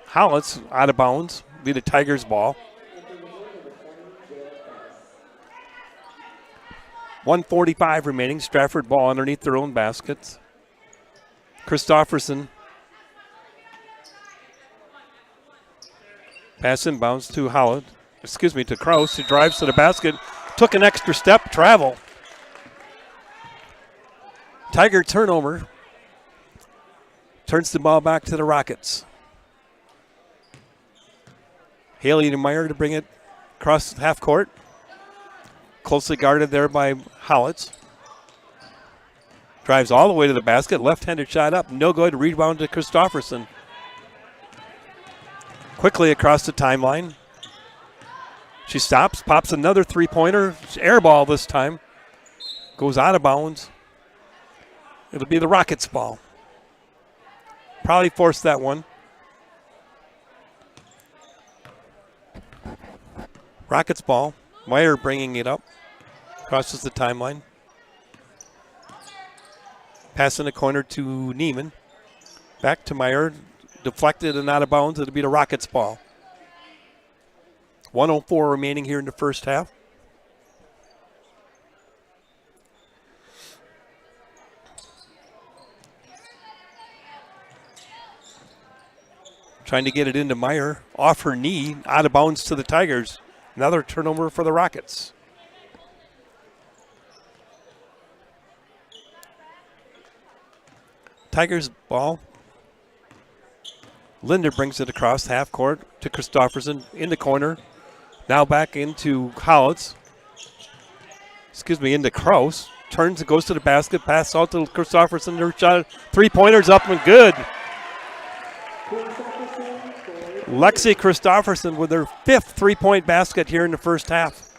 Hollitz, out of bounds. Be the Tigers ball. 1:45 remaining. Stratford ball underneath their own baskets. Christofferson. Pass inbounds to Kraus, who drives to the basket. Took an extra step, travel. Tiger turnover. Turns the ball back to the Rockets. Haley to Meyer to bring it across half court. Closely guarded there by Howitz. Drives all the way to the basket. Left-handed shot up. No good. Rebound to Christofferson. Quickly across the timeline. She stops. Pops another three-pointer. Air ball this time. Goes out of bounds. It'll be the Rockets' ball. Probably forced that one. Rockets' ball. Meyer bringing it up. Crosses the timeline. Pass in the corner to Neiman. Back to Meyer. Deflected and out of bounds. It'll be the Rockets' ball. 1:04 remaining here in the first half. Trying to get it into Meyer. Off her knee. Out of bounds to the Tigers. Another turnover for the Rockets. Tigers ball. Linder brings it across half court to Christofferson in the corner. Now back into Howitz. Into Kraus. Turns and goes to the basket. Pass out to Christofferson. Her shot. 3-pointers up and good. Lexi Christofferson with her 5th 3-point basket here in the first half.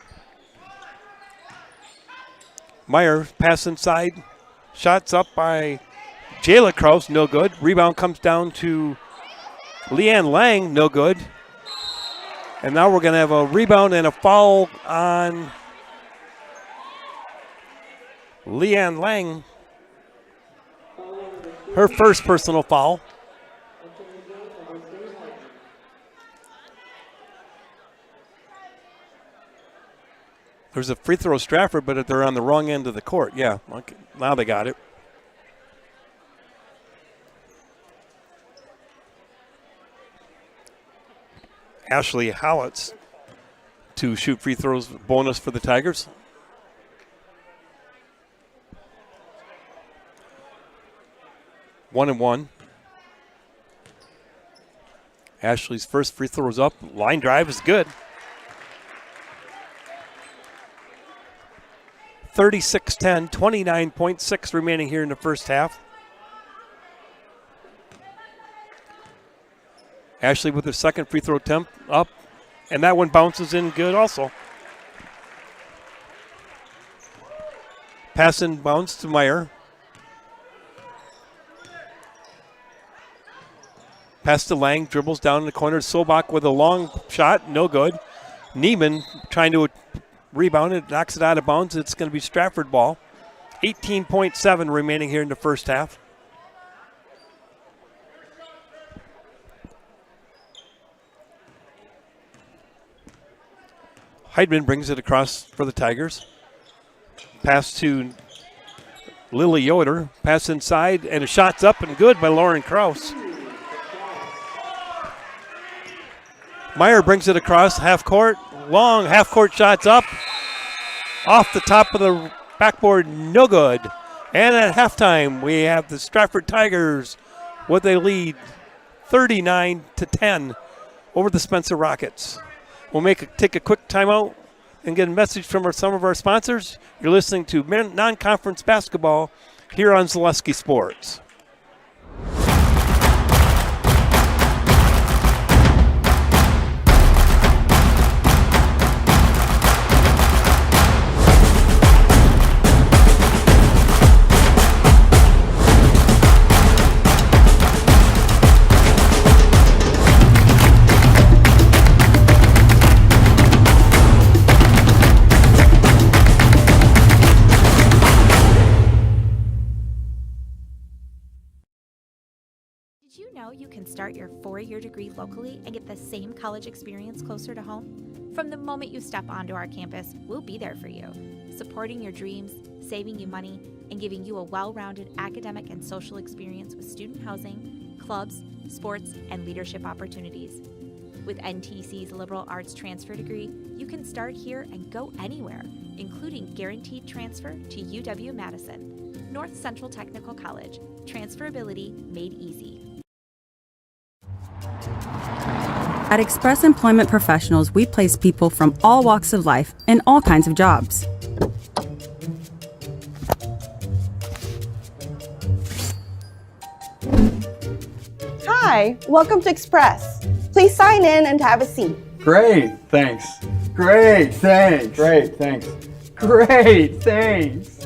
Meyer pass inside. Shots up by Jayla Kraus, no good. Rebound comes down to Leanne Lang, no good. And now we're going to have a rebound and a foul on Leanne Lang. Her first personal foul. There's a free throw Stratford, but they're on the wrong end of the court. Yeah, okay. Now they got it. Ashley Howitz to shoot free throws, bonus for the Tigers. One and one. Ashley's first free throw is up. Line drive is good. 36-10, 29.6 remaining here in the first half. Ashley with her second free throw attempt up, and that one bounces in good also. Pass in bounce to Meyer. Pass to Lang, dribbles down in the corner. Sobach with a long shot, no good. Neiman trying to rebound it, knocks it out of bounds. It's going to be Stratford ball. 18.7 remaining here in the first half. Heidman brings it across for the Tigers. Pass to Lily Yoder. Pass inside, and a shot's up and good by Lauren Kraus. Meyer brings it across half court. Long half court shots up. Off the top of the backboard, no good. And at halftime, we have the Stratford Tigers with a lead 39-10 over the Spencer Rockets. We'll take a quick timeout and get a message from some of our sponsors. You're listening to non-conference basketball here on Zaleski Sports. Did you know you can start your 4-year degree locally and get the same college experience closer to home? From the moment you step onto our campus, we'll be there for you, supporting your dreams, saving you money, and giving you a well-rounded academic and social experience with student housing, clubs, sports, and leadership opportunities. With NTC's liberal arts transfer degree, you can start here and go anywhere, including guaranteed transfer to UW-Madison. North Central Technical College. Transferability made easy. At Express Employment Professionals, we place people from all walks of life in all kinds of jobs. Hi, welcome to Express. Please sign in and have a seat. Great, thanks. Great, thanks. Great, thanks. Great, thanks.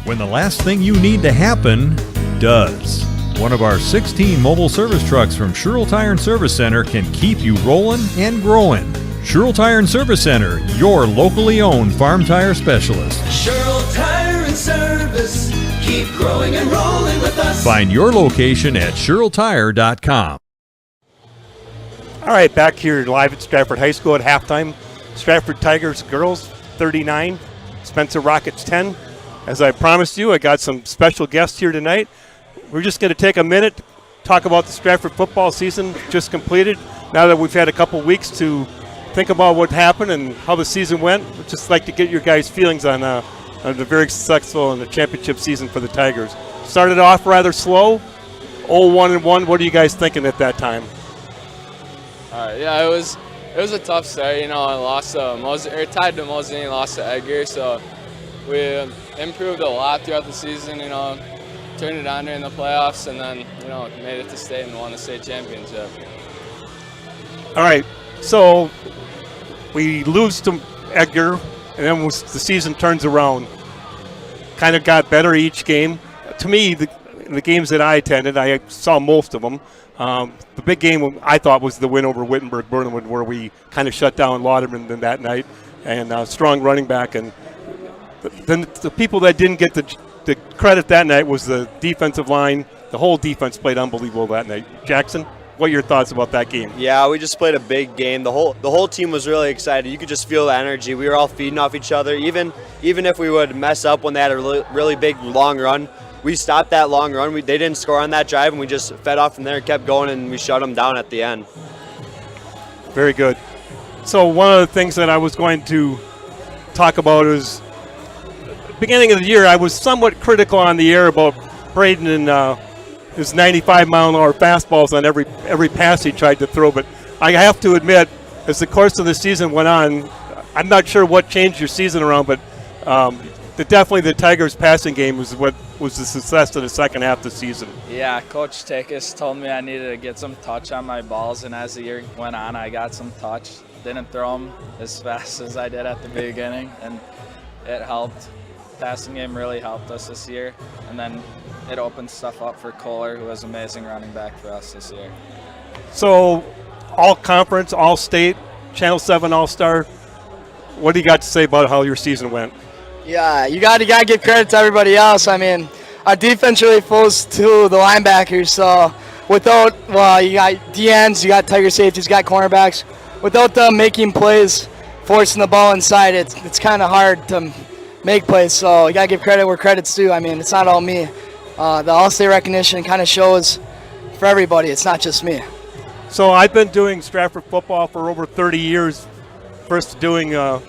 When the last thing you need to happen does. One of our 16 mobile service trucks from Sherrill Tire and Service Center can keep you rolling and growing. Sherrill Tire and Service Center, your locally owned farm tire specialist. Sherrill Tire and Service, keep growing and rolling with us. Find your location at SherrillTire.com. All right, back here live at Stratford High School at halftime. Stratford Tigers girls 39, Spencer Rockets 10. As I promised you, I got some special guests here tonight. We're just going to take a minute to talk about the Stratford football season just completed. Now that we've had a couple weeks to think about what happened and how the season went, I'd just like to get your guys' feelings on the very successful and the championship season for the Tigers. Started off rather slow, 0-1-1. What are you guys thinking at that time? Yeah, it was a tough start. You know, I lost tied to Mosey and lost to Edgar, so we improved a lot throughout the season. You know, turned it on during the playoffs, and then made it to state and won the state championship. All right, so we lose to Edgar, and then the season turns around. Kind of got better each game. To me, the games that I attended, I saw most of them. The big game I thought was the win over Wittenberg-Burnwood, where we kind of shut down Lauderman that night, and strong running back. And then the people that didn't get the credit that night was the defensive line. The whole defense played unbelievable that night. Jackson, what are your thoughts about that game? Yeah, we just played a big game. The whole team was really excited. You could just feel the energy. We were all feeding off each other. Even if we would mess up when they had a really big long run, we stopped that long run. They didn't score on that drive, and we just fed off from there and kept going, and we shut them down at the end. Very good. So one of the things that I was going to talk about is beginning of the year, I was somewhat critical on the air about Braden and his 95-mile-an-hour fastballs on every pass he tried to throw. But I have to admit, as the course of the season went on, I'm not sure what changed your season around, but definitely the Tigers' passing game was what was the success of the second half of the season. Yeah, Coach Takis told me I needed to get some touch on my balls, and as the year went on, I got some touch. Didn't throw them as fast as I did at the beginning, and it helped. Passing game really helped us this year, and then it opened stuff up for Kohler, who was amazing running back for us this year. So, all conference, all state, Channel 7 All-Star. What do you got to say about how your season went? Yeah, you got to give credit to everybody else. I mean, our defense really falls to the linebackers. So, without you got DNs, you got Tiger safeties, you got cornerbacks. Without them making plays, forcing the ball inside, it's kind of hard to make plays, so you gotta give credit where credit's due. I mean, it's not all me. The All-State recognition kind of shows for everybody. It's not just me. So I've been doing Stratford football for over 30 years. First doing the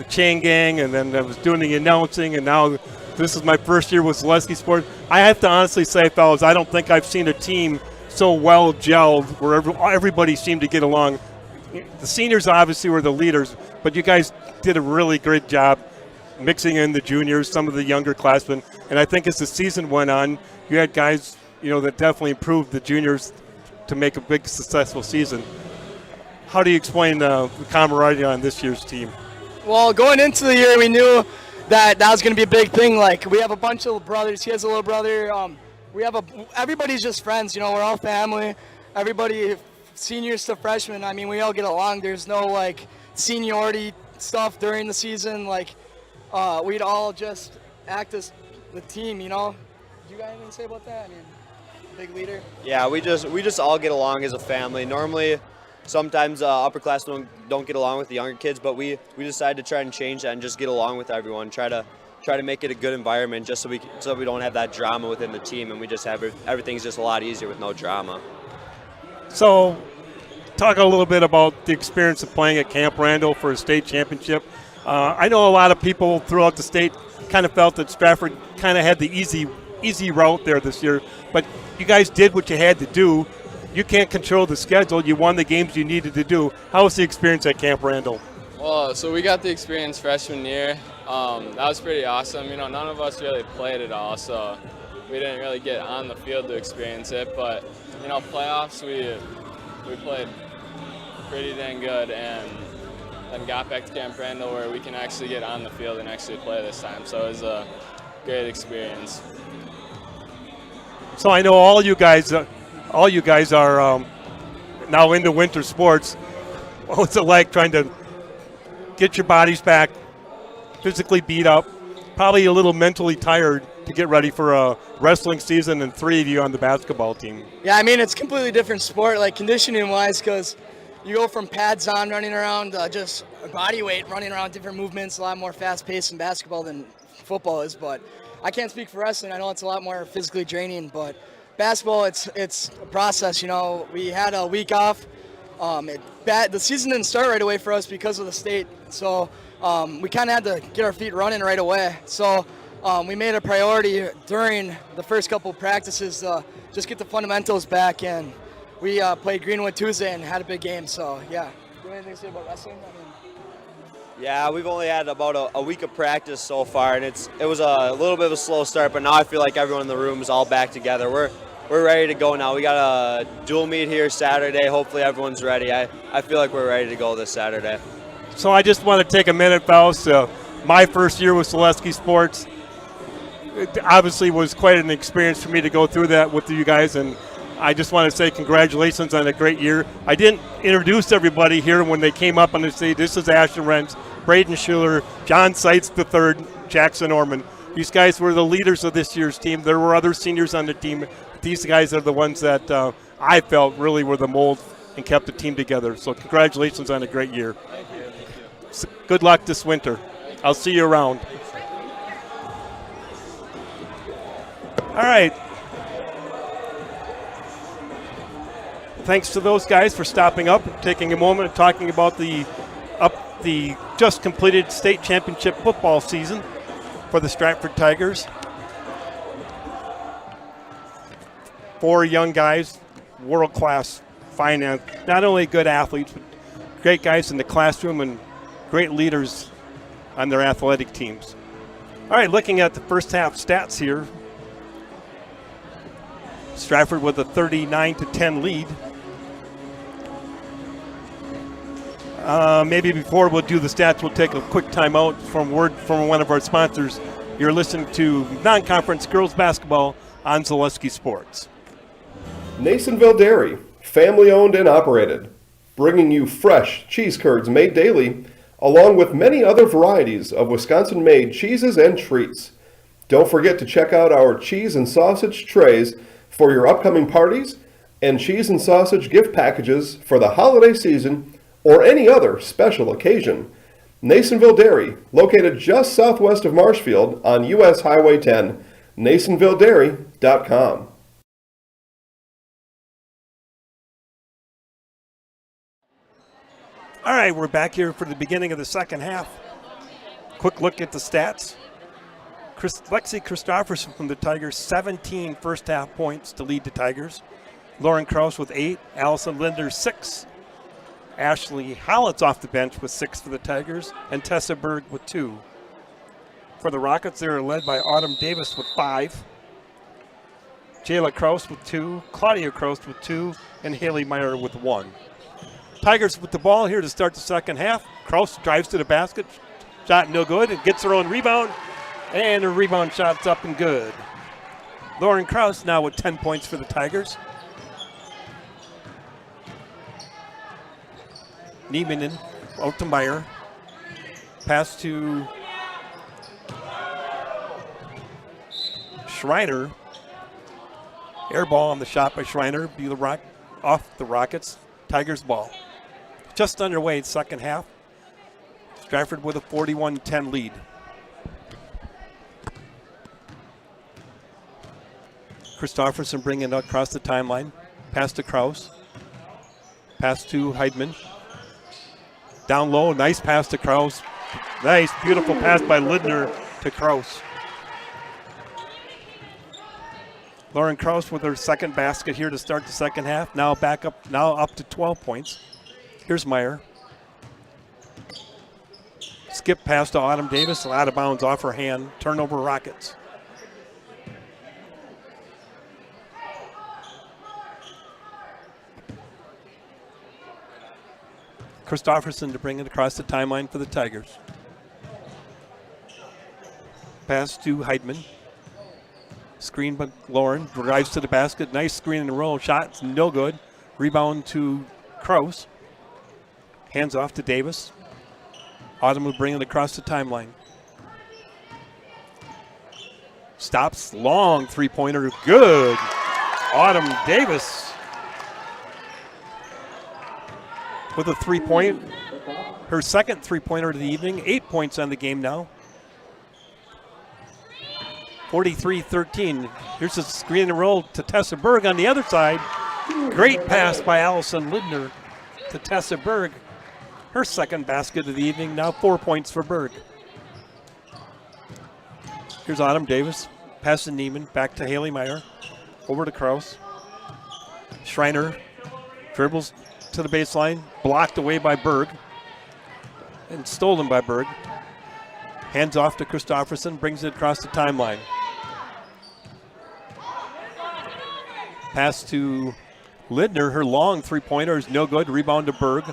chain gang, and then I was doing the announcing, and now this is my first year with Zaleski Sports. I have to honestly say, fellas, I don't think I've seen a team so well gelled where everybody seemed to get along. The seniors obviously were the leaders, but you guys did a really great job mixing in the juniors, some of the younger classmen, and I think as the season went on, you had guys, that definitely improved the juniors to make a big successful season. How do you explain the camaraderie on this year's team? Well, going into the year, we knew that was going to be a big thing. Like, we have a bunch of brothers. He has a little brother. Everybody's just friends. We're all family. Everybody, seniors to freshmen. I mean, we all get along. There's no seniority stuff during the season. We'd all just act as the team, Do you got anything to say about that? I mean, big leader. Yeah, we just all get along as a family. Normally, sometimes upperclassmen don't get along with the younger kids, but we decided to try and change that and just get along with everyone. Try to make it a good environment, just so we don't have that drama within the team, and we just have everything's just a lot easier with no drama. So, talk a little bit about the experience of playing at Camp Randall for a state championship. I know a lot of people throughout the state kind of felt that Stratford kind of had the easy route there this year, but you guys did what you had to do. You can't control the schedule. You won the games you needed to do. How was the experience at Camp Randall? Well, so we got the experience freshman year. That was pretty awesome. You know, none of us really played at all, so we didn't really get on the field to experience it. But, you know, playoffs, we played pretty dang good, and then got back to Camp Randall where we can actually get on the field and actually play this time. So it was a great experience. So I know all you guys are now into winter sports. What's it like trying to get your bodies back, physically beat up, probably a little mentally tired to get ready for a wrestling season and 3 of you on the basketball team? Yeah, I mean, it's a completely different sport, like conditioning-wise, because you go from pads on running around, just body weight, running around different movements, a lot more fast-paced in basketball than football is. But I can't speak for wrestling. I know it's a lot more physically draining, but basketball, it's a process. You know, we had a week off. The season didn't start right away for us because of the state, so we kind of had to get our feet running right away. So we made a priority during the first couple of practices to just get the fundamentals back, and we played Greenwood Tuesday and had a big game. So yeah. Do you have anything to say about wrestling? Yeah, we've only had about a week of practice so far, and it was a little bit of a slow start, but now I feel like everyone in the room is all back together. We're ready to go now. We got a dual meet here Saturday. Hopefully everyone's ready. I feel like we're ready to go this Saturday. So I just want to take a minute, fellas. My first year with Selesky Sports, it obviously was quite an experience for me to go through that with you guys, and I just want to say congratulations on a great year. I didn't introduce everybody here when they came up on the stage. This is Ashton Rentz, Braden Schuler, John Seitz III, Jackson Orman. These guys were the leaders of this year's team. There were other seniors on the team. These guys are the ones that I felt really were the mold and kept the team together. So congratulations on a great year. Thank you. So good luck this winter. I'll see you around. All right. Thanks to those guys for stopping up and taking a moment and talking about the just completed state championship football season for the Stratford Tigers. 4 young guys, world-class finance, not only good athletes, but great guys in the classroom and great leaders on their athletic teams. All right, looking at the first half stats here. Stratford with a 39-10 lead. Maybe before we'll do the stats, we'll take a quick timeout from word from one of our sponsors. You're listening to non-conference girls basketball on Selesky Sports. Nasonville Dairy, family owned and operated, bringing you fresh cheese curds made daily, along with many other varieties of Wisconsin-made cheeses and treats. Don't forget to check out our cheese and sausage trays for your upcoming parties and cheese and sausage gift packages for the holiday season or any other special occasion. Nasonville Dairy, located just southwest of Marshfield on US Highway 10, NasonvilleDairy.com. All right, we're back here for the beginning of the second half. Quick look at the stats. Lexi Christopherson from the Tigers, 17 first half points to lead the Tigers. Lauren Kraus with 8, Allison Linder 6. Ashley Hollett's off the bench with 6 for the Tigers, and Tessa Berg with 2. For the Rockets, they're led by Autumn Davis with 5. Jayla Kraus with 2, Claudia Kraus with 2, and Haley Meyer with 1. Tigers with the ball here to start the second half. Kraus drives to the basket, shot no good, and gets her own rebound, and her rebound shot's up and good. Lauren Kraus now with 10 points for the Tigers. Niemanen out to Meyer. Pass to Schreiner. Air ball on the shot by Schreiner. Be off the Rockets. Tigers ball. Just underway second half. Stratford with a 41-10 lead. Christopherson bringing it across the timeline. Pass to Kraus. Pass to Heidman. Down low, nice pass to Kraus. Nice, beautiful pass by Lindner to Kraus. Lauren Kraus with her second basket here to start the second half. Now up to 12 points. Here's Meyer. Skip pass to Autumn Davis, out of bounds off her hand. Turnover Rockets. Christofferson to bring it across the timeline for the Tigers. Pass to Heidman. Screen by Lauren, drives to the basket. Nice screen in the roll. Shot no good. Rebound to Kraus. Hands off to Davis. Autumn will bring it across the timeline. Stops, long three-pointer, good. Autumn Davis with a three-point. Her second three-pointer of the evening. 8 points on the game now. 43-13. Here's a screen and roll to Tessa Berg on the other side. Great pass by Allison Lindner to Tessa Berg. Her second basket of the evening, now 4 points for Berg. Here's Autumn Davis. Pass to Neiman, back to Haley Meyer. Over to Kraus. Schreiner dribbles to the baseline, blocked away by Berg. And stolen by Berg. Hands off to Christofferson, brings it across the timeline. Pass to Lindner, her long three-pointer is no good. Rebound to Berg.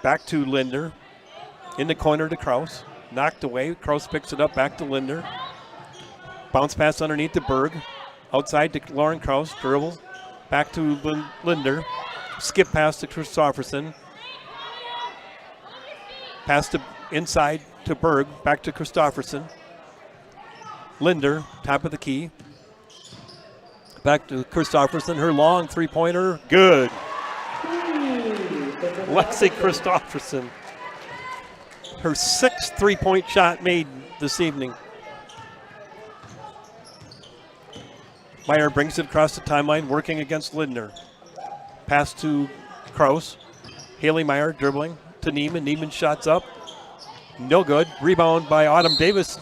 Back to Lindner. In the corner to Kraus. Knocked away. Kraus picks it up, back to Lindner. Bounce pass underneath to Berg. Outside to Lauren Kraus. Dribble. Back to Lindner. Skip pass to Christofferson. Pass to inside to Berg. Back to Christofferson. Lindner, top of the key. Back to Christofferson. Her long three-pointer. Good. Lexi Christofferson. Her sixth three-point shot made this evening. Meyer brings it across the timeline, working against Lindner. Pass to Kraus. Haley Meyer dribbling to Neiman. Neiman shots up. No good. Rebound by Autumn Davis.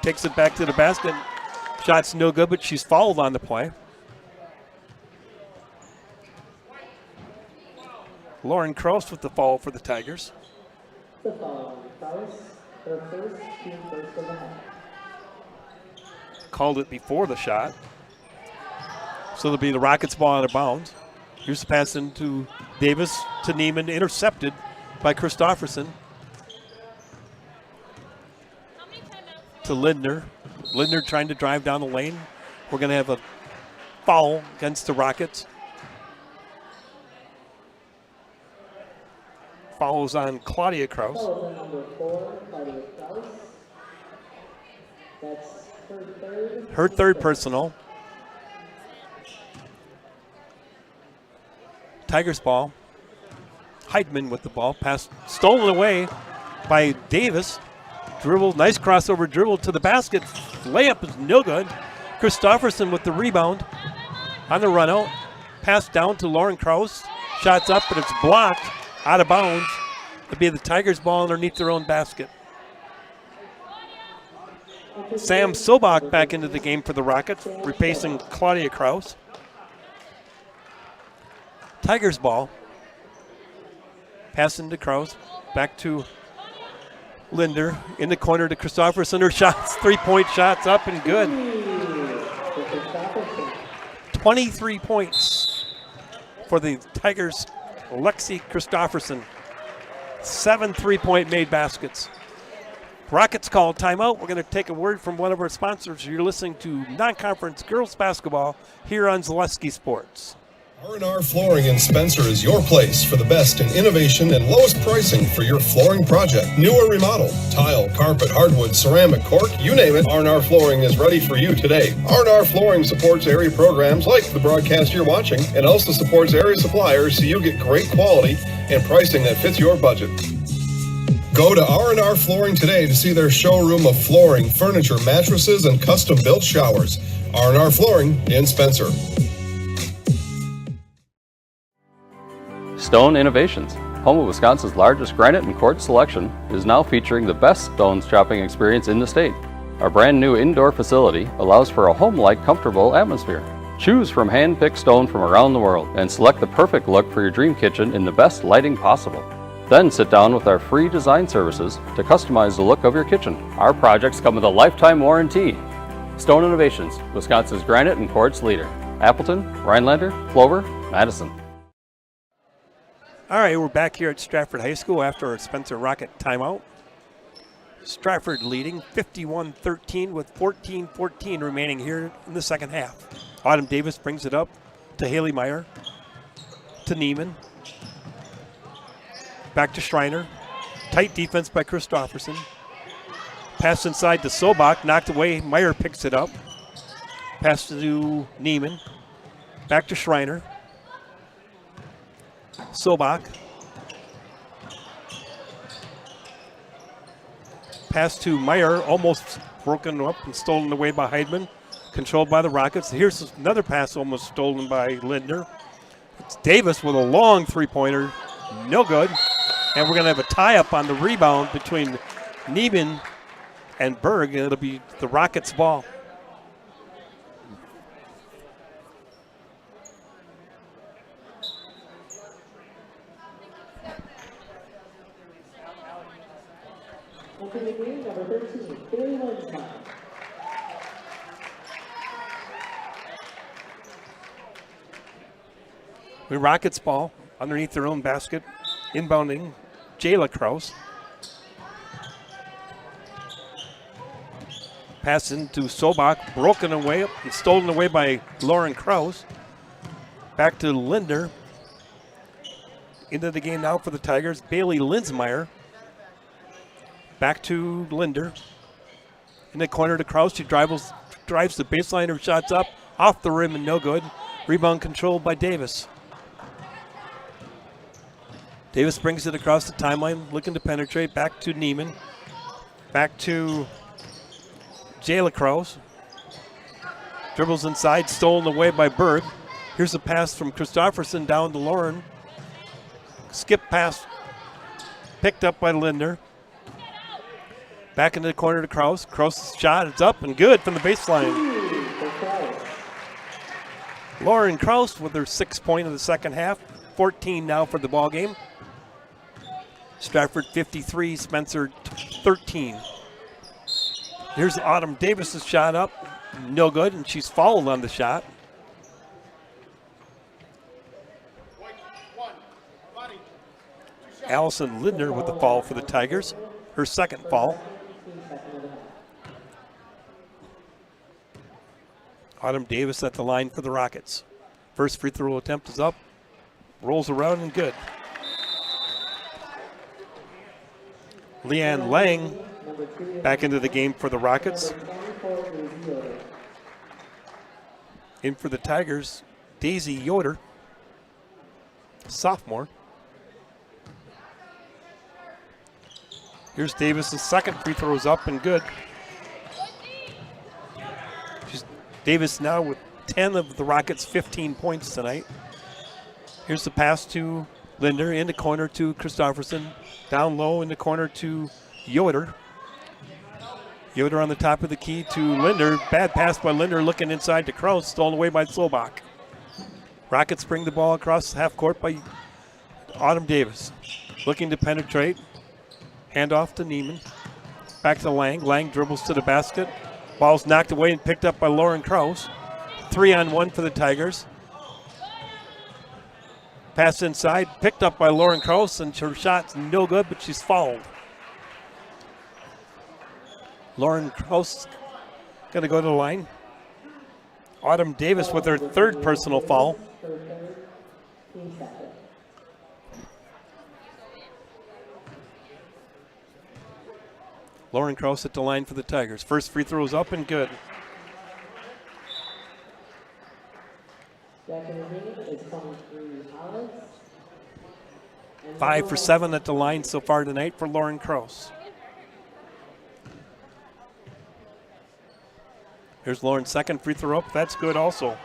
Takes it back to the basket. Shot's no good, but she's fouled on the play. Lauren Kraus with the foul for the Tigers. The foul on Kraus, her first team first of the half. Called it before the shot. So it'll be the Rockets ball out of bounds. Here's the pass into Davis to Neiman, intercepted by Christofferson. To Lindner. Lindner trying to drive down the lane. We're going to have a foul against the Rockets. Follows on Claudia Kraus. Foul on number 4, Claudia Kraus. That's Her third personal. Tigers ball. Heidman with the ball. Pass stolen away by Davis. Dribble, nice crossover dribble to the basket. Layup is no good. Christofferson with the rebound on the run out. Pass down to Lauren Kraus. Shots up, but it's blocked. Out of bounds. It'll be the Tigers ball underneath their own basket. Sam Sobach back into the game for the Rockets, replacing Claudia Kraus. Tigers ball. Pass into Kraus. Back to Lindner. In the corner to Christofferson. Her shots, three-point shots up and good. 23 points for the Tigers. Lexi Christofferson. 7 three-point made baskets. Rockets call timeout. We're going to take a word from one of our sponsors. You're listening to non-conference girls basketball here on Zaleski Sports. R&R Flooring in Spencer is your place for the best in innovation and lowest pricing for your flooring project. New or remodel, tile, carpet, hardwood, ceramic, cork, you name it, R&R Flooring is ready for you today. R&R Flooring supports area programs like the broadcast you're watching and also supports area suppliers so you get great quality and pricing that fits your budget. Go to R&R Flooring today to see their showroom of flooring, furniture, mattresses, and custom-built showers. R&R Flooring in Spencer. Stone Innovations, home of Wisconsin's largest granite and quartz selection, is now featuring the best stones shopping experience in the state. Our brand new indoor facility allows for a home-like, comfortable atmosphere. Choose from hand-picked stone from around the world and select the perfect look for your dream kitchen in the best lighting possible. Then sit down with our free design services to customize the look of your kitchen. Our projects come with a lifetime warranty. Stone Innovations, Wisconsin's granite and quartz leader. Appleton, Rhinelander, Clover, Madison. All right, we're back here at Stratford High School after our Spencer Rocket timeout. Stratford leading 51-13 with 14-14 remaining here in the second half. Autumn Davis brings it up to Haley Meyer, to Neiman, back to Schreiner. Tight defense by Christofferson. Pass inside to Sobach, knocked away. Meyer picks it up. Pass to Neiman, back to Schreiner. Sobach. Pass to Meyer, almost broken up and stolen away by Heidman. Controlled by the Rockets. Here's another pass almost stolen by Lindner. It's Davis with a long three-pointer. No good. And we're going to have a tie-up on the rebound between Neiman and Berg, and it'll be the Rockets' ball. Open the green, number 13, Bailey Linsmeyer. The Rockets ball underneath their own basket. Inbounding, Jayla Kraus. Pass into Sobach, broken away and stolen away by Lauren Kraus. Back to Linder. Into the game now for the Tigers, Bailey Linsmeyer. Back to Linder. In the corner to Kraus. She drives the baseline. Her shot's up, off the rim and no good. Rebound controlled by Davis. Davis brings it across the timeline, looking to penetrate. Back to Neiman. Back to Jayla Kraus. Dribbles inside, stolen away by Berg. Here's a pass from Christofferson down to Lauren. Skip pass, picked up by Linder. Back into the corner to Kraus. Kraus' shot, it's up and good from the baseline. Lauren Kraus with her 6 point of the second half. 14 now for the ball game. Stratford 53, Spencer 13. Here's Autumn Davis' shot up. No good, and she's fouled on the shot. Allison Lindner with the foul for the Tigers. Her second foul. Autumn Davis at the line for the Rockets. First free throw attempt is up. Rolls around and good. Leanne Lang back into the game for the Rockets. In for the Tigers, Daisy Yoder, sophomore. Here's Davis' second free throw is up and good. Davis now with 10 of the Rockets' 15 points tonight. Here's the pass to Linder, in the corner to Christofferson. Down low in the corner to Yoder. Yoder on the top of the key to Linder. Bad pass by Linder, looking inside to Kraus, stolen away by Sobach. Rockets bring the ball across half court by Autumn Davis. Looking to penetrate. Handoff to Neiman. Back to Lang. Lang dribbles to the basket. Ball's knocked away and picked up by Lauren Kraus. 3-on-1 for the Tigers. Pass inside, picked up by Lauren Kraus, and her shot's no good, but she's fouled. Lauren Kraus going to go to the line. Autumn Davis with her third personal foul. Lauren Kraus at the line for the Tigers. First free throw is up and good. Five for 7 at the line so far tonight for Lauren Kraus. Here's Lauren's second free throw up. That's good also.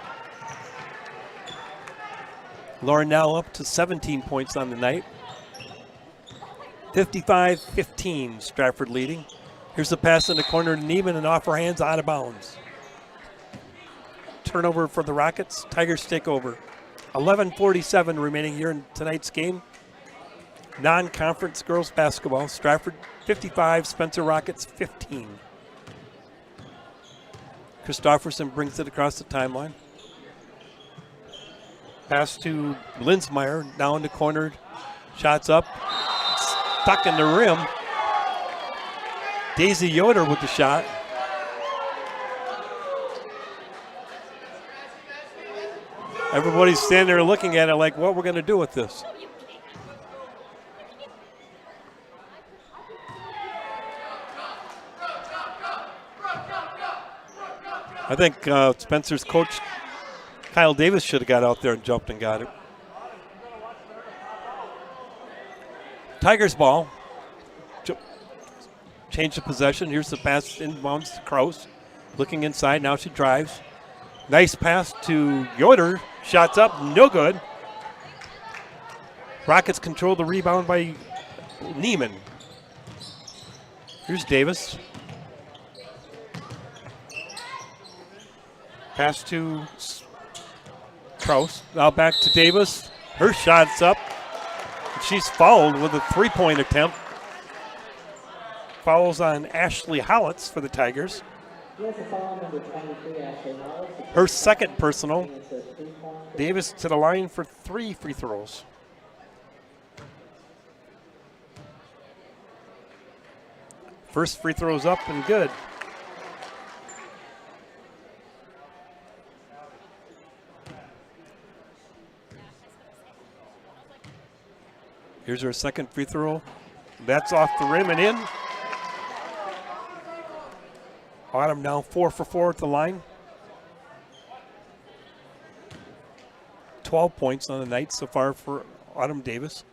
Lauren now up to 17 points on the night. 55-15, Stratford leading. Here's the pass in the corner to Neiman and off her hands, out of bounds. Turnover for the Rockets. Tigers take over. 11:47 remaining here in tonight's game. Non-conference girls basketball. Stratford 55, Spencer Rockets 15. Christofferson brings it across the timeline. Pass to Linsmeyer, now in the corner. Shots up, stuck in the rim. Daisy Yoder with the shot. Everybody's standing there looking at it like, what we're going to do with this. I think Spencer's coach, Kyle Davis, should have got out there and jumped and got it. Tigers ball. Change the possession. Here's the pass inbounds to Kraus. Looking inside, now she drives. Nice pass to Yoder. Shots up, no good. Rockets control the rebound by Neiman. Here's Davis. Pass to Kraus. Now back to Davis. Her shot's up. She's fouled with a three-point attempt. Fouls on Ashley Hollitz for the Tigers. Her second personal. Davis to the line for 3 free throws. First free throw's up and good. Here's her second free throw. That's off the rim and in. Autumn now 4 for 4 at the line. 12 points on the night so far for Autumn Davis.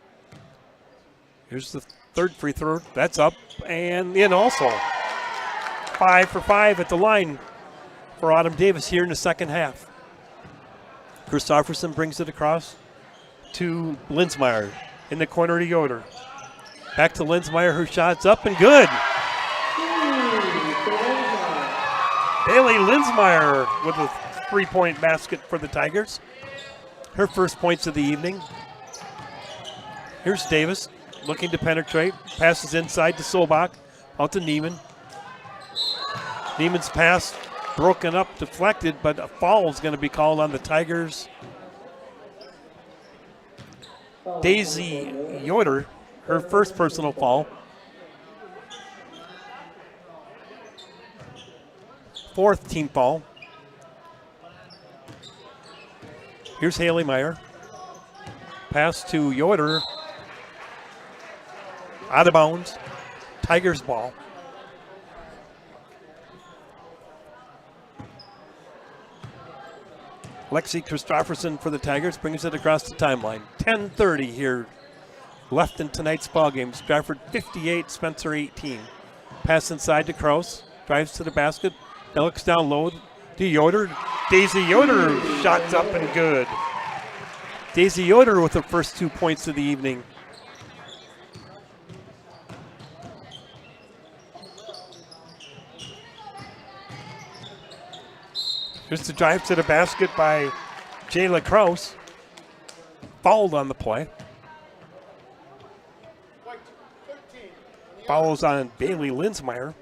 Here's the third free throw. That's up and in also. 5 for 5 at the line for Autumn Davis here in the second half. Christofferson brings it across to Linsmeyer. In the corner to Yoder. Back to Linsmeyer, her shot's up and good. Bailey Linsmeyer with a 3-point basket for the Tigers. Her first points of the evening. Here's Davis looking to penetrate. Passes inside to Solbach. Out to Neiman. Neiman's pass broken up, deflected, but a foul is going to be called on the Tigers. Daisy Yoder, her first personal foul. Fourth team foul. Here's Haley Meyer. Pass to Yoder. Out of bounds. Tigers ball. Lexi Christofferson for the Tigers brings it across the timeline. 10:30 here left in tonight's ball game. Stratford 58, Spencer 18. Pass inside to Kraus. Drives to the basket. Now looks down low to Yoder. Daisy Yoder shots up and good. Daisy Yoder with the first 2 points of the evening. Here's the drive to the basket by Jayla Kraus. Fouled on the play. Fouls on Bailey Linsmeyer.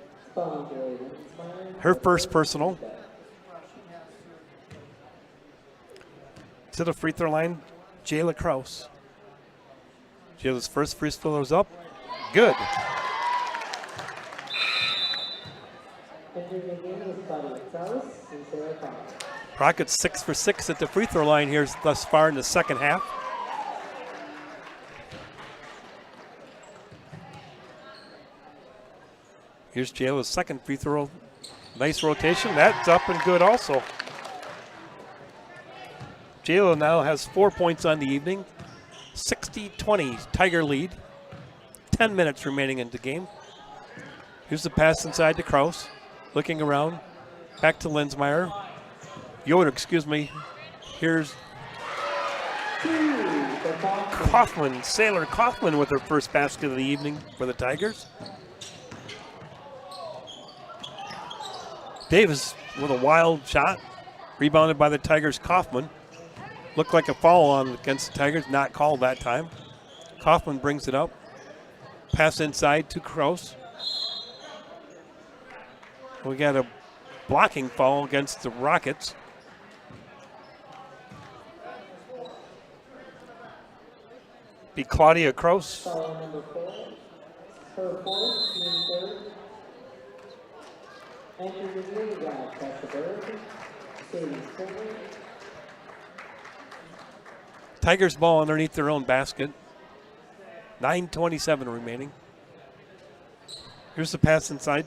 Her first personal. To the free throw line, Jayla Kraus. Jayla's first free throw is up. Good. Rockets 6 for 6 at the free throw line here thus far in the second half. Here's Jayla's second free throw. Nice rotation. That's up and good also. Jayla now has 4 points on the evening. 60-20 Tiger lead. 10 minutes remaining in the game. Here's the pass inside to Kraus. Looking around. Back to Linsmeyer. Yoder, excuse me. Here's Kaufman, Sailor Kaufman with her first basket of the evening for the Tigers. Davis with a wild shot, rebounded by the Tigers' Kaufman. Looked like a foul on against the Tigers, not called that time. Kaufman brings it up. Pass inside to Kraus. We got a blocking foul against the Rockets. Be Claudia Kraus. Number 4, her fourth, team third. Entering the game, we got Stratford, Sadie Silver. Tigers ball underneath their own basket. 9:27 remaining. Here's the pass inside.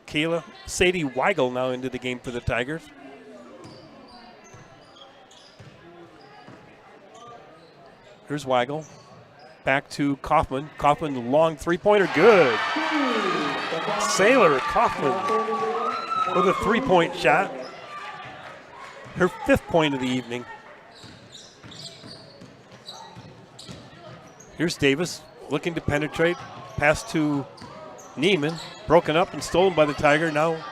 Kayla. Sadie Weigel now into the game for the Tigers. Here's Weigel. Back to Kaufman. Kaufman, long three-pointer, good. Sailor Kaufman with a three-point shot. Her fifth point of the evening. Here's Davis looking to penetrate. Pass to Neiman. Broken up and stolen by the Tiger. Now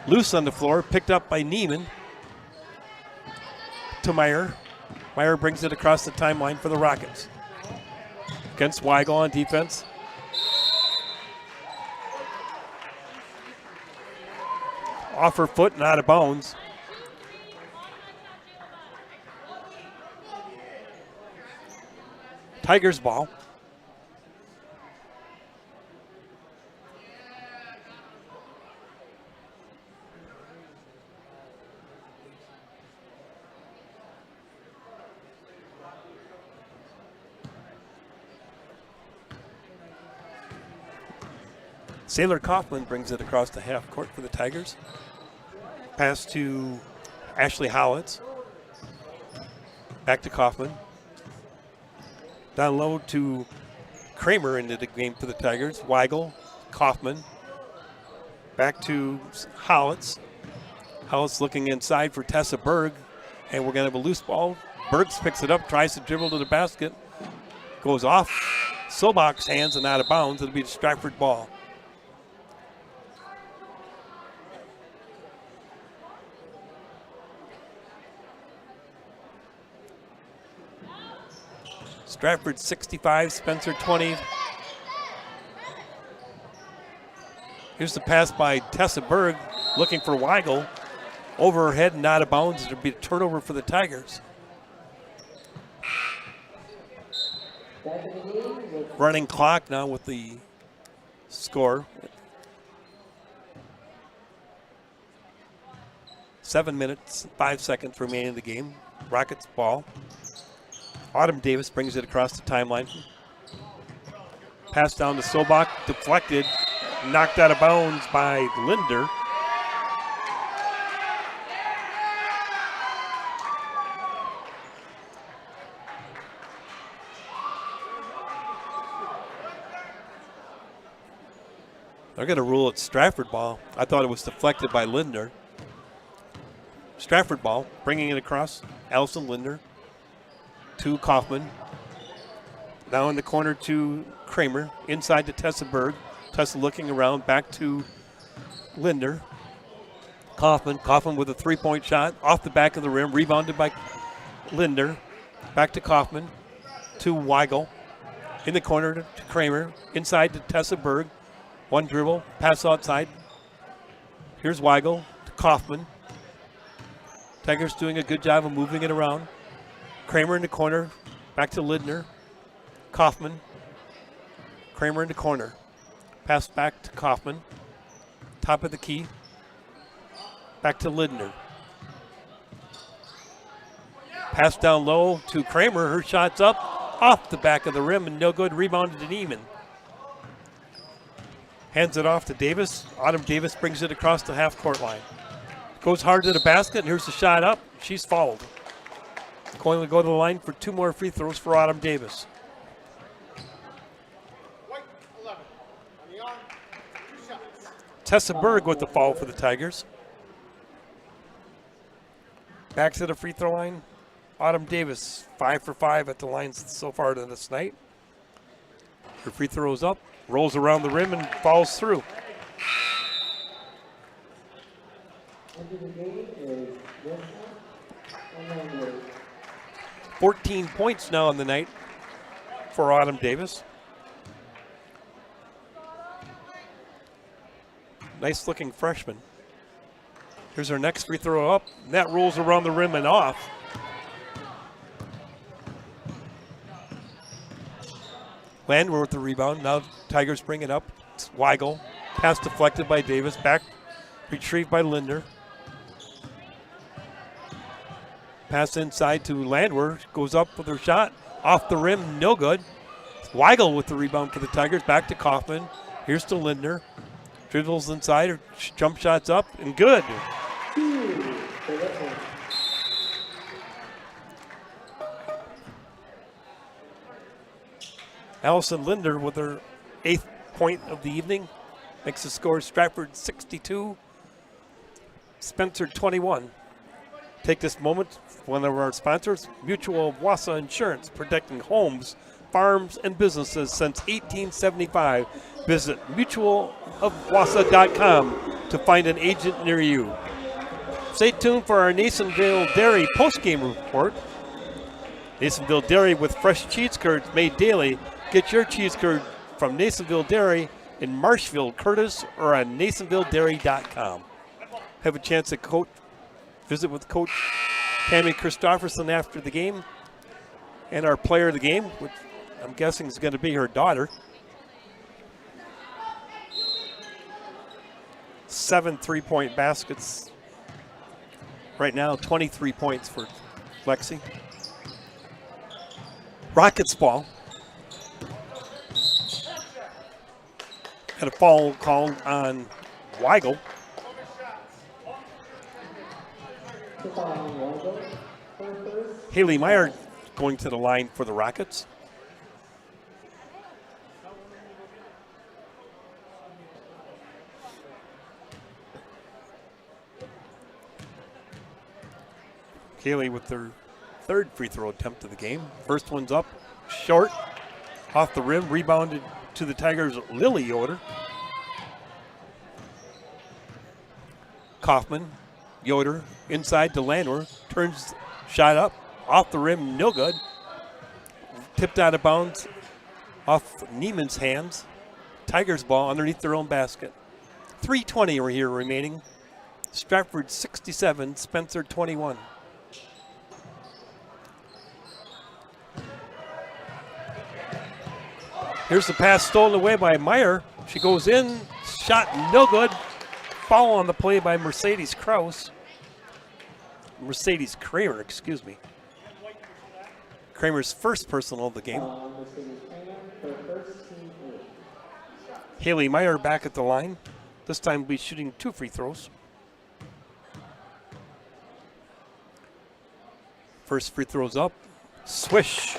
loose on the floor. Picked up by Neiman. To Meyer. Meyer brings it across the timeline for the Rockets. Against Weigel on defense. Off her foot and out of bounds. Tigers ball. Sailor Kaufman brings it across the half court for the Tigers. Pass to Ashley Howitz. Back to Kaufman. Down low to Kramer into the game for the Tigers. Weigel, Kaufman. Back to Howitz. Howitz looking inside for Tessa Berg. And we're going to have a loose ball. Bergs picks it up, tries to dribble to the basket. Goes off Sobach's hands and out of bounds. It'll be the Stratford ball. Stratford 65, Spencer 20. Here's the pass by Tessa Berg, looking for Weigel. Over her head and out of bounds. It'll be a turnover for the Tigers. Running clock now with the score. 7 minutes, 5 seconds remaining in the game. Rockets ball. Autumn Davis brings it across the timeline. Pass down to Sobach, deflected, knocked out of bounds by Linder. They're going to rule it Stratford ball. I thought it was deflected by Linder. Stratford ball, bringing it across. Allison Linder to Kaufman. Now in the corner to Kramer. Inside to Tessa Berg. Tessa looking around, back to Linder. Kaufman. Kaufman with a three-point shot off the back of the rim. Rebounded by Linder. Back to Kaufman. To Weigel. In the corner to Kramer. Inside to Tessa Berg. One dribble. Pass outside. Here's Weigel to Kaufman. Tigers doing a good job of moving it around. Kramer in the corner. Back to Linder. Kaufman. Kramer in the corner. Pass back to Kaufman. Top of the key. Back to Linder. Pass down low to Kramer. Her shot's up off the back of the rim and no good. Rebounded to Neiman. Hands it off to Davis. Autumn Davis brings it across the half-court line. Goes hard to the basket, and here's the shot up. She's fouled. Going to go to the line for 2 more free throws for Autumn Davis. Tessa Berg with the foul for the Tigers. Back to the free throw line. Autumn Davis, 5 for 5 at the lines so far this night. Her free throws up, rolls around the rim, and falls through. 14 points now on the night for Autumn Davis. Nice looking freshman. Here's her next free throw up. And that rolls around the rim and off. Landwehr with the rebound. Now Tigers bring it up. It's Weigel. Pass deflected by Davis. Back retrieved by Linder. Pass inside to Landwehr. Goes up with her shot. Off the rim. No good. Weigel with the rebound for the Tigers. Back to Kaufman. Here's to Linder. Dribbles inside. Her jump shot's up and good. Allison Linder with her 8th point of the evening. Makes the score Stratford 62, Spencer 21. Take this moment, one of our sponsors, Mutual of Wausau Insurance, protecting homes, farms, and businesses since 1875. Visit mutualofwausau.com to find an agent near you. Stay tuned for our Nasonville Dairy postgame report. Nasonville Dairy with fresh cheese curds made daily. Get your cheese curd from Nasonville Dairy in Marshville, Curtis, or on NasonvilleDairy.com. Have a chance to visit with Coach Tammy Christofferson after the game, and our player of the game, which I'm guessing is going to be her daughter. 7 3-point baskets. Right now, 23 points for Lexi. Rockets ball. Had a foul called on Weigel. Haley Meyer going to the line for the Rockets. Haley with their 3rd free throw attempt of the game. First one's up, short, off the rim, rebounded to the Tigers' Lily Yoder. Kaufman, Yoder, inside to Landwehr, turns shot up, off the rim, no good. Tipped out of bounds, off Neiman's hands. Tigers ball underneath their own basket. 3:20 are here remaining. Stratford 67, Spencer 21. Here's the pass stolen away by Meyer. She goes in, shot no good. Foul on the play by Mercedes Kramer, excuse me. Kramer's first personal of the game. Haley Meyer back at the line. This time we'll be shooting 2 free throws. First free throw's up. Swish.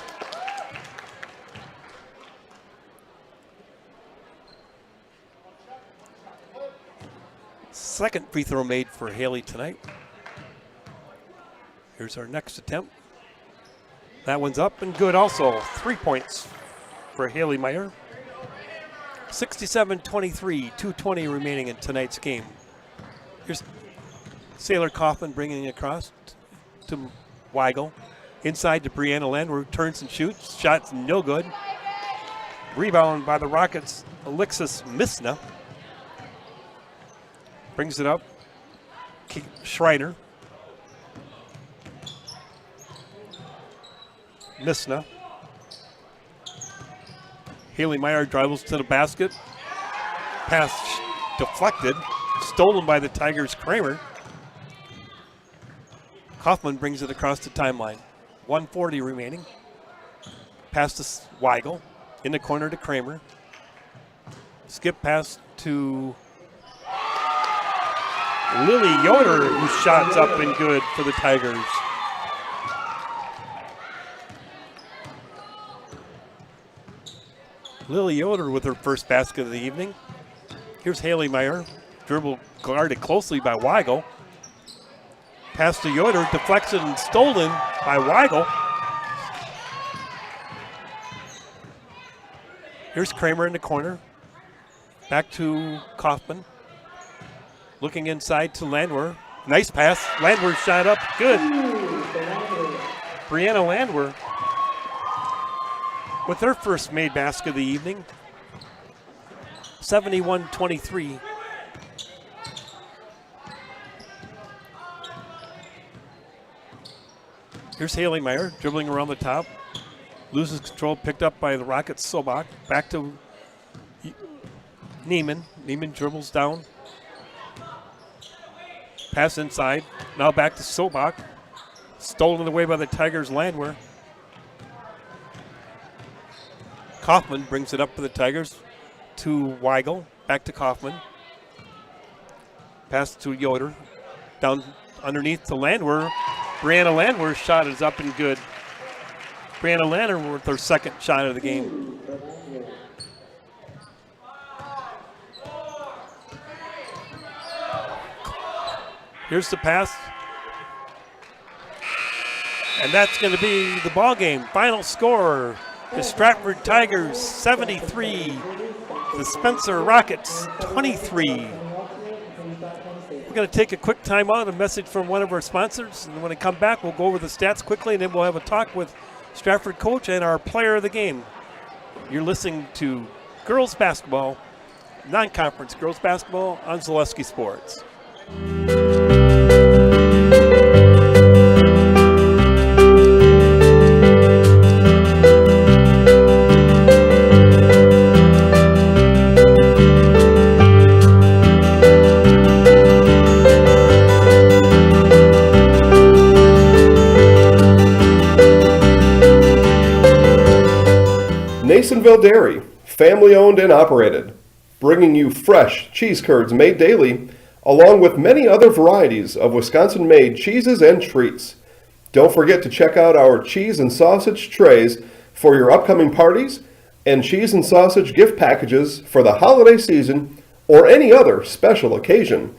Second free throw made for Haley tonight. Here's our next attempt. That one's up and good also. 3 points for Haley Meyer. 67-23, 2:20 remaining in tonight's game. Here's Sailor Kaufman bringing it across to Weigel. Inside to Brianna Landwehr, turns and shoots. Shot's no good. Rebound by the Rockets, Alexis Misna. Brings it up. Schreiner. Misna. Haley Meyer dribbles to the basket. Pass deflected. Stolen by the Tigers' Kramer. Kaufman brings it across the timeline. 1:40 remaining. Pass to Weigel. In the corner to Kramer. Skip pass to Lily Yoder, who shots up and good for the Tigers. Lily Yoder with her first basket of the evening. Here's Haley Meyer, dribble guarded closely by Weigel. Pass to Yoder, deflected and stolen by Weigel. Here's Kramer in the corner. Back to Kaufman. Looking inside to Landwehr. Nice pass. Landwehr shot up. Good. Brianna Landwehr with her first made basket of the evening. 71-23. Here's Haley Meyer dribbling around the top. Loses control, picked up by the Rockets' Sobach. Back to Neiman. Neiman dribbles down. Pass inside. Now back to Sobach. Stolen away by the Tigers' Landwehr. Kaufman brings it up for the Tigers to Weigel. Back to Kaufman. Pass to Yoder. Down underneath to Landwehr. Brianna Landwehr's shot is up and good. Brianna Landwehr with her second shot of the game. Here's the pass. And that's going to be the ball game. Final score, the Stratford Tigers 73, the Spencer Rockets 23. We're going to take a quick timeout, a message from one of our sponsors, and when we come back, we'll go over the stats quickly, and then we'll have a talk with Stratford coach and our player of the game. You're listening to girls basketball, non-conference girls basketball on Zaleski Sports. Nasonville Dairy, family owned and operated, bringing you fresh cheese curds made daily, along with many other varieties of Wisconsin-made cheeses and treats. Don't forget to check out our cheese and sausage trays for your upcoming parties and cheese and sausage gift packages for the holiday season or any other special occasion.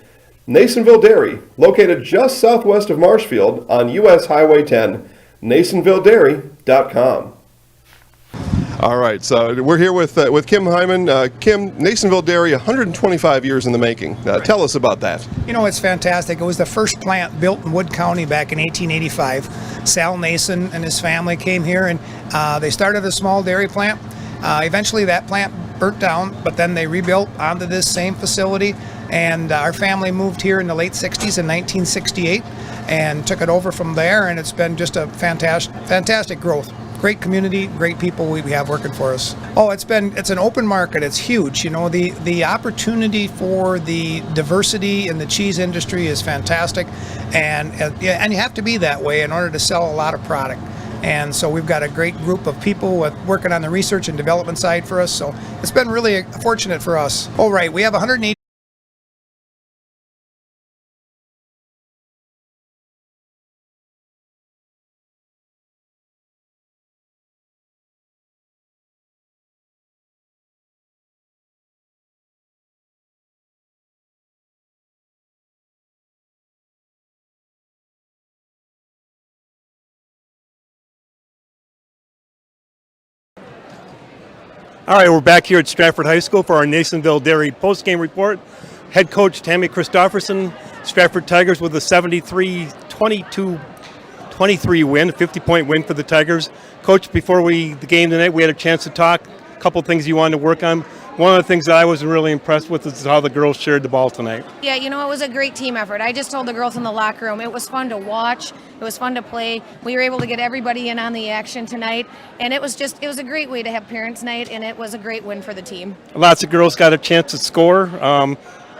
Nasonville Dairy, located just southwest of Marshfield on US Highway 10, NasonvilleDairy.com. All right, so we're here with Kim Hyman. Kim, Nasonville Dairy, 125 years in the making. Tell us about that. You know, it's fantastic. It was the first plant built in Wood County back in 1885. Sal Nason and his family came here, and they started a small dairy plant. Eventually, that plant burnt down, but then they rebuilt onto this same facility, and our family moved here in the late 60s in 1968 and took it over from there, and it's been just a fantastic growth. Great community, great people we have working for us. Oh, it's an open market. It's huge. You know, the opportunity for the diversity in the cheese industry is fantastic, and you have to be that way in order to sell a lot of product. And so we've got a great group of people working on the research and development side for us. So it's been really fortunate for us. Oh, right, we have 180. All right, we're back here at Stratford High School for our Nasonville Dairy postgame report. Head coach Tammy Christofferson, Stratford Tigers with a 73-22-23 win, a 50-point win for the Tigers. Coach, before the game tonight, we had a chance to talk. A couple things you wanted to work on. One of the things that I was really impressed with is how the girls shared the ball tonight. Yeah, you know, it was a great team effort. I just told the girls in the locker room, it was fun to watch. It was fun to play. We were able to get everybody in on the action tonight, and it was a great way to have parents' night, and it was a great win for the team. Lots of girls got a chance to score.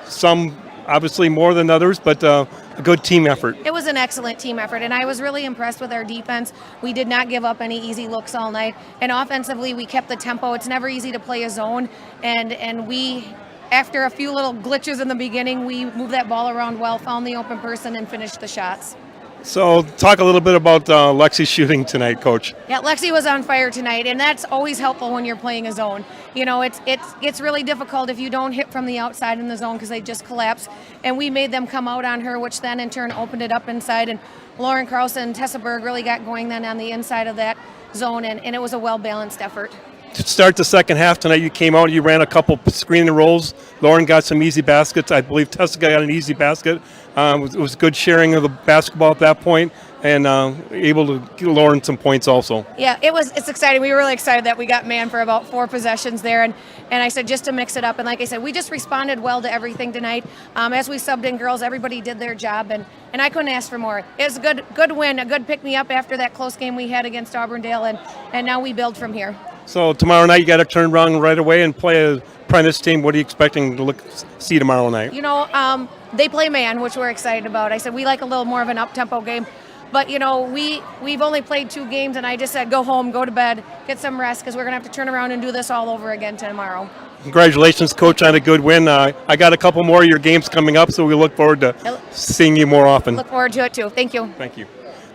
Some obviously more than others, but a good team effort. It was an excellent team effort, and I was really impressed with our defense. We did not give up any easy looks all night, and offensively we kept the tempo. It's never easy to play a zone, and we, after a few little glitches in the beginning, we moved that ball around well, found the open person, and finished the shots. So talk a little bit about Lexi's shooting tonight, Coach. Yeah, Lexi was on fire tonight, and that's always helpful when you're playing a zone. You know, it's really difficult if you don't hit from the outside in the zone because they just collapse. And we made them come out on her, which then in turn opened it up inside. And Lauren Carlson and Tessa Berg really got going then on the inside of that zone, and it was a well-balanced effort. To start the second half tonight, you came out and you ran a couple screen and rolls. Lauren got some easy baskets. I believe Tessa got an easy basket. It was good sharing of the basketball at that point, and able to get Lauren some points also. Yeah, it's exciting. We were really excited that we got man for about 4 possessions there, and I said just to mix it up. And like I said, we just responded well to everything tonight. As we subbed in girls, everybody did their job, and I couldn't ask for more. It was a good win, a good pick-me-up after that close game we had against Auburndale, and now we build from here. So tomorrow night you got to turn around right away and play a Prentice team. What are you expecting to see tomorrow night? You know, they play man, which we're excited about. I said we like a little more of an up-tempo game. But, you know, we've only played 2 games, and I just said go home, go to bed, get some rest, because we're going to have to turn around and do this all over again tomorrow. Congratulations, Coach, on a good win. I got a couple more of your games coming up, so we look forward to seeing you more often. Look forward to it, too. Thank you. Thank you.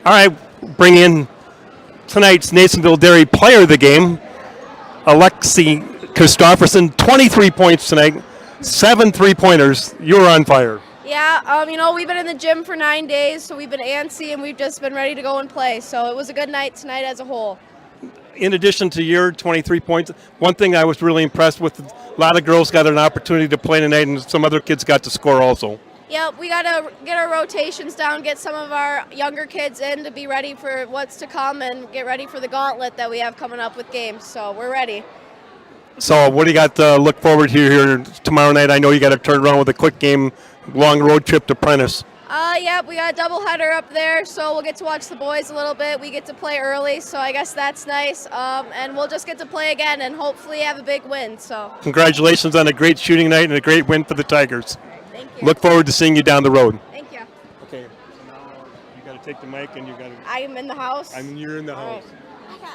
All right, bring in tonight's Nasonville Dairy Player of the Game, Alexi Christofferson, 23 points tonight, 7 3-pointers. You were on fire. Yeah, you know, we've been in the gym for 9 days, so we've been antsy and we've just been ready to go and play. So it was a good night tonight as a whole. In addition to your 23 points, one thing I was really impressed with, a lot of girls got an opportunity to play tonight, and some other kids got to score also. Yeah, we got to get our rotations down, get some of our younger kids in to be ready for what's to come and get ready for the gauntlet that we have coming up with games. So we're ready. So what do you got to look forward to here tomorrow night? I know you got to turn around with a quick game, long road trip to Prentice. Yeah, we got a doubleheader up there, so we'll get to watch the boys a little bit. We get to play early, so I guess that's nice. And we'll just get to play again and hopefully have a big win. So Congratulations on a great shooting night and a great win for the Tigers. Thank you. Look forward to seeing you down the road. Thank you. Okay, so now you got to take the mic and you got to. I am in the house. You're in the house. Right.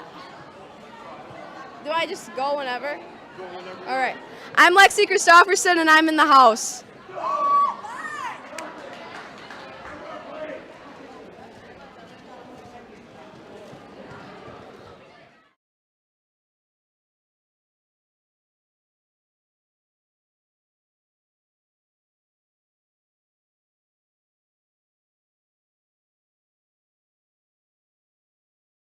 Do I just go whenever? Go whenever. All right. I'm Lexi Christofferson, and I'm in the house.